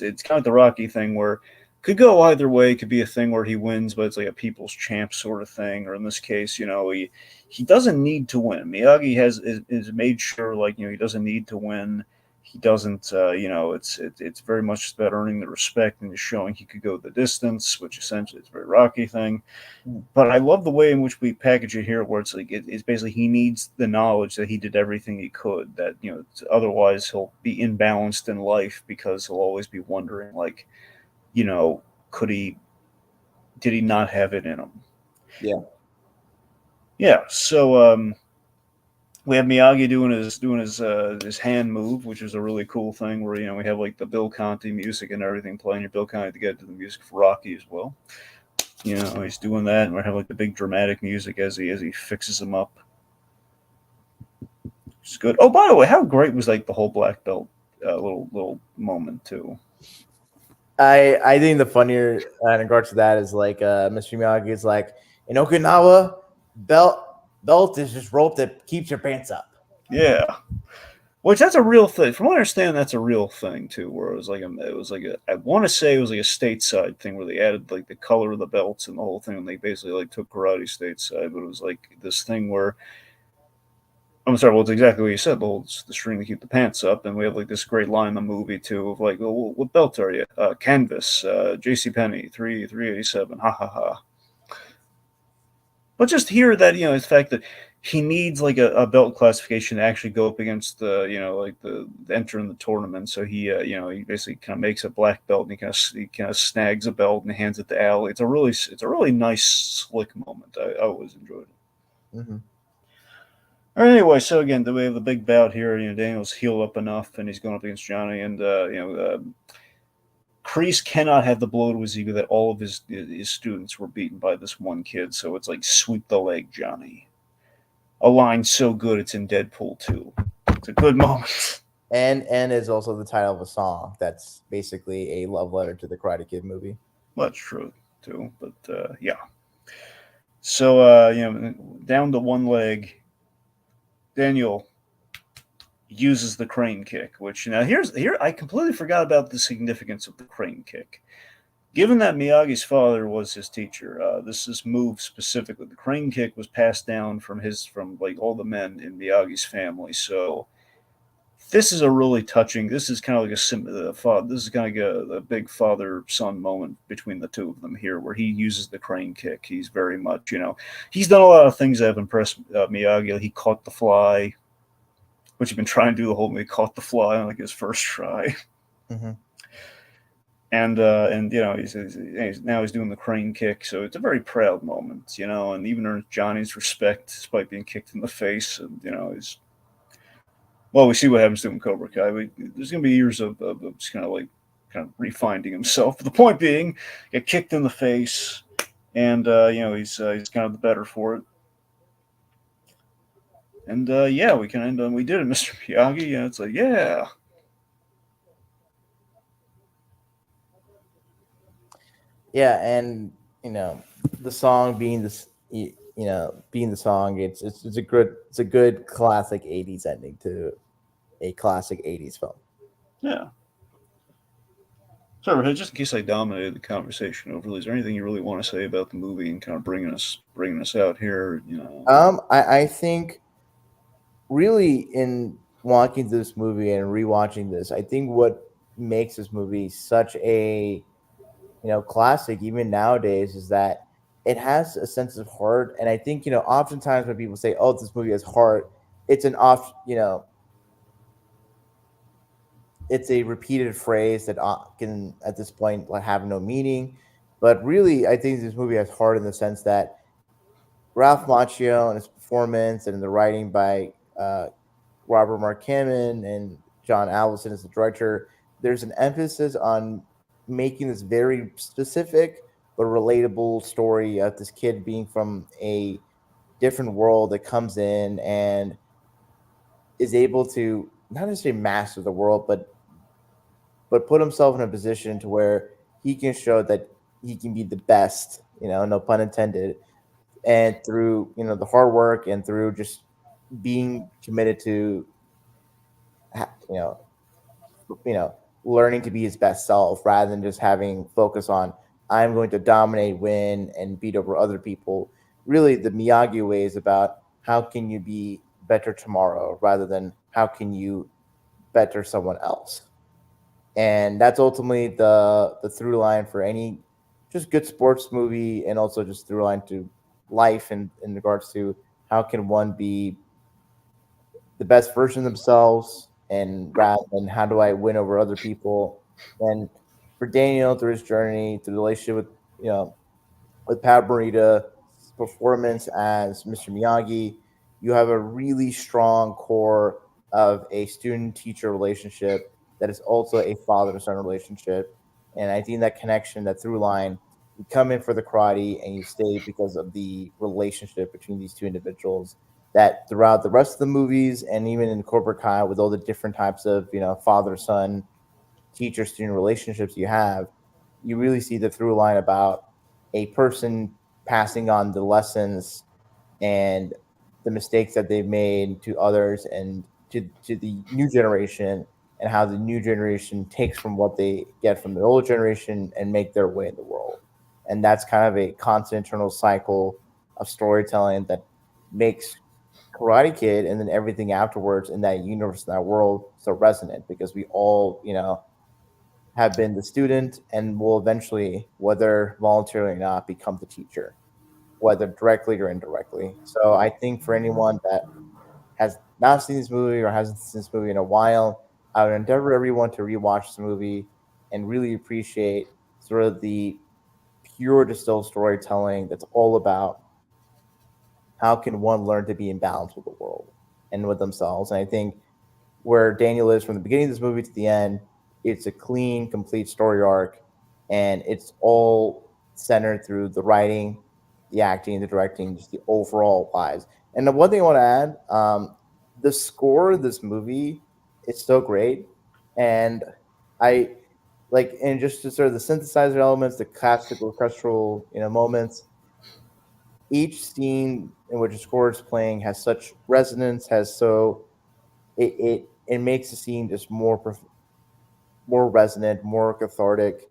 it's kind of the Rocky thing where could go either way. It could be a thing where he wins, but it's like a people's champ sort of thing. Or in this case, he doesn't need to win. Miyagi is made sure like he doesn't need to win. He doesn't. It's very much just about earning the respect and just showing he could go the distance, which essentially is a very Rocky thing. But I love the way in which we package it here, where it's like it's basically he needs the knowledge that he did everything he could. That otherwise he'll be imbalanced in life because he'll always be wondering like could he did he not have it in him? Yeah. Yeah. So we have Miyagi doing his hand move, which is a really cool thing. Where we have like the Bill Conti music and everything playing. Your Bill Conti to get to the music for Rocky as well. He's doing that, and we have like the big dramatic music as he fixes him up. It's good. Oh, by the way, how great was like the whole black belt little moment too? I think the funnier in regards to that is like Mr. Miyagi is like in Okinawa, belt is just rope that keeps your pants up. Yeah. Which that's a real thing. From what I understand, that's a real thing too. Where I want to say it was like a stateside thing where they added like the color of the belts and the whole thing, and they basically like took karate stateside. But it was like this thing where I'm sorry, well, it's exactly what you said. The string to keep the pants up, and we have like this great line in the movie too of like, well, what belt are you? Canvas, J.C. Penney, 387, ha ha ha. But just hear that the fact that he needs like a belt classification to actually go up against like the enter in the tournament. So he basically kind of makes a black belt and he kind of snags a belt and hands it to Al. It's a really nice slick moment. I always enjoyed it. Mm-hmm. All right, anyway, so again, we have the big bout here. Daniel's healed up enough, and he's going up against Johnny. And Kreese cannot have the blow to his ego that all of his students were beaten by this one kid. So it's like sweep the leg, Johnny. A line so good it's in Deadpool 2. It's a good moment. And is also the title of a song that's basically a love letter to the Karate Kid movie. Much true too, but yeah. So down to one leg, Daniel uses the crane kick, which now here I completely forgot about the significance of the crane kick. Given that Miyagi's father was his teacher, this move specifically, the crane kick was passed down from like all the men in Miyagi's family. So this is a really touching. This is kind of like this is kind of like a big father son moment between the two of them here, where he uses the crane kick. He's very much, he's done a lot of things that have impressed Miyagi. He caught the fly, which he's been trying to do the whole movie. Caught the fly on like his first try. Mm-hmm. And now he's doing the crane kick, so it's a very proud moment, and even earns Johnny's respect despite being kicked in the face, and he's well, we see what happens to him in Cobra Kai. There's going to be years of just kind of refinding himself. But the point being, get kicked in the face, and he's kind of the better for it. And yeah, we can end on we did it, Mr. Miyagi. Yeah, it's like yeah. Yeah, and the song being this, being the song, it's a good classic '80s ending to a classic '80s film. Yeah. Sorry, just in case I dominated the conversation overly, is there anything you really want to say about the movie and kind of bringing us out here? I think really in watching this movie and rewatching this, I think what makes this movie such a classic even nowadays is that it has a sense of heart. And I think oftentimes when people say, "Oh, this movie has heart," it's an off it's a repeated phrase that can at this point like have no meaning. But really, I think this movie has heart in the sense that Ralph Macchio and his performance and the writing by Robert Mark Kamen and John Avildsen as the director, there's an emphasis on making this very specific but relatable story of this kid being from a different world that comes in and is able to not necessarily master the world, but put himself in a position to where he can show that he can be the best, no pun intended, and through the hard work and through just being committed to you know you know learning to be his best self rather than just having focus on I'm going to dominate, win, and beat over other people. Really, the Miyagi way is about how can you be better tomorrow rather than how can you better someone else. And that's ultimately the through line for any just good sports movie, and also just through line to life in regards to how can one be the best version of themselves, and rather than how do I win over other people. And for Daniel, through his journey, through the relationship with Pat Morita's performance as Mr. Miyagi, you have a really strong core of a student-teacher relationship that is also a father-son relationship. And I think that connection, that through line, you come in for the karate and you stay because of the relationship between these two individuals. That throughout the rest of the movies and even in Cobra Kai, with all the different types of father-son, teacher-student relationships you have, you really see the through line about a person passing on the lessons and the mistakes that they've made to others and to the new generation, and how the new generation takes from what they get from the old generation and make their way in the world. And that's kind of a constant internal cycle of storytelling that makes Karate Kid and then everything afterwards in that universe, in that world, so resonant, because we all, have been the student and will eventually, whether voluntarily or not, become the teacher, whether directly or indirectly. So I think for anyone that has not seen this movie or hasn't seen this movie in a while, I would endeavor everyone to rewatch this movie and really appreciate sort of the pure distilled storytelling that's all about how can one learn to be in balance with the world. and with themselves. And I think where Daniel is from the beginning of this movie to the end, it's a clean, complete story arc, and it's all centered through the writing, the acting, the directing, just the overall vibes. And the one thing I want to add, the score of this movie is so great, and I like, and just to sort of the synthesizer elements, the classic orchestral, moments. Each scene in which a score is playing has such resonance, has so it makes the scene just more resonant, more cathartic.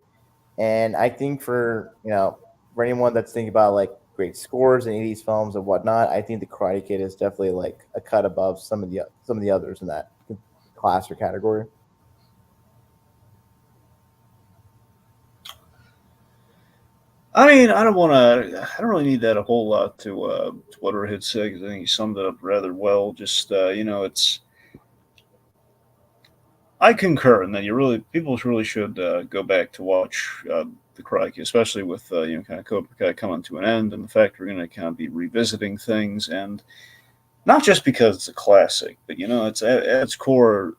And I think for anyone that's thinking about like great scores in 80s films and whatnot, I think the Karate Kid is definitely like a cut above some of the others in that class or category. I mean, I don't want to. I don't really need that a whole lot to what Rohith said, because I think he summed it up rather well. Just it's. I concur in that people really should go back to watch the Crikey, especially with kind of Cobra Kai coming to an end, and the fact we're going to kind of be revisiting things, and not just because it's a classic, but it's at its core.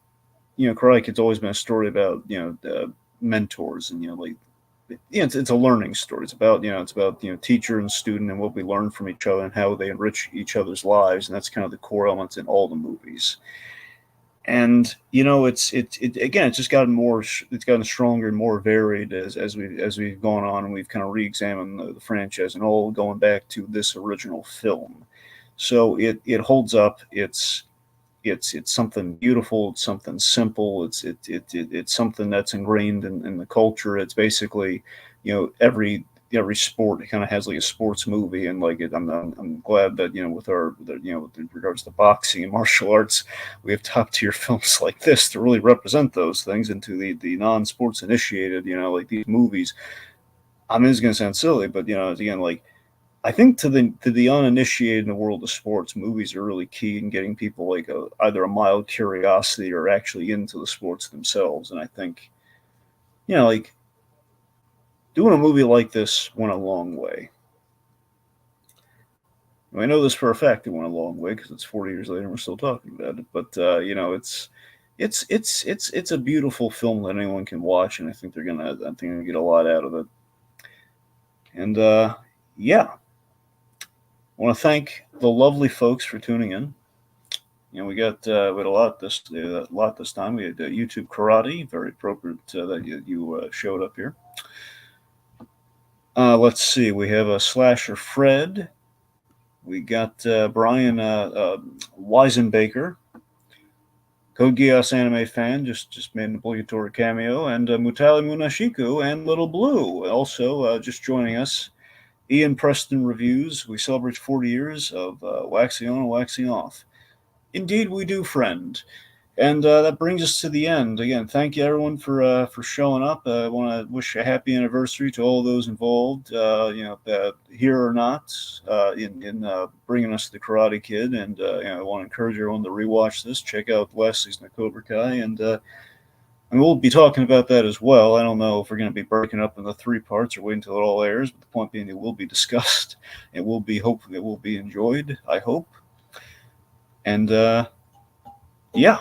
Karate Kid's always been a story about mentors, and like it's a learning story. It's about teacher and student and what we learn from each other and how they enrich each other's lives, and that's kind of the core elements in all the movies. And it again, it's just gotten more. It's gotten stronger and more varied as we've gone on, and we've kind of re-examined the franchise and all going back to this original film. So it holds up. It's something beautiful. It's something simple. It's something that's ingrained in the culture. It's basically, every sport it kind of has like a sports movie, and like I'm glad that with regards to boxing and martial arts, we have top tier films like this to really represent those things, and to the non sports initiated, like these movies. I mean, it's gonna sound silly, but again, like I think to the uninitiated in the world of sports, movies are really key in getting people like either a mild curiosity or actually into the sports themselves. And I think like doing a movie like this went a long way. I know this for a fact it went a long way because it's 40 years later and we're still talking about it. But it's a beautiful film that anyone can watch, and I think they're gonna get a lot out of it. And yeah, I want to thank the lovely folks for tuning in. We had a lot this time. We had YouTube Karate, very appropriate that you showed up here. Let's see, we have a Slasher Fred. We got Brian Weisenbaker, Code Geass anime fan, just made an obligatory cameo, and Mutali Munashiku and Little Blue also just joining us. Ian Preston Reviews. We celebrate 40 years of waxing on and waxing off. Indeed, we do, friend. And that brings us to the end. Again, thank you everyone for showing up. I want to wish a happy anniversary to all those involved, here or not, in bringing us the Karate Kid. And I want to encourage everyone to rewatch this. Check out the last season of Cobra Kai, and we'll be talking about that as well. I don't know if we're going to be breaking up into 3 parts or waiting until it all airs, but the point being, it will be discussed. Hopefully, it will be enjoyed. I hope. And yeah.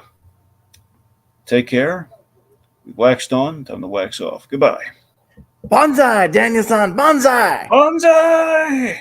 Take care. We waxed on, time to wax off. Goodbye. Bonsai, Daniel-san, bonsai! Bonsai!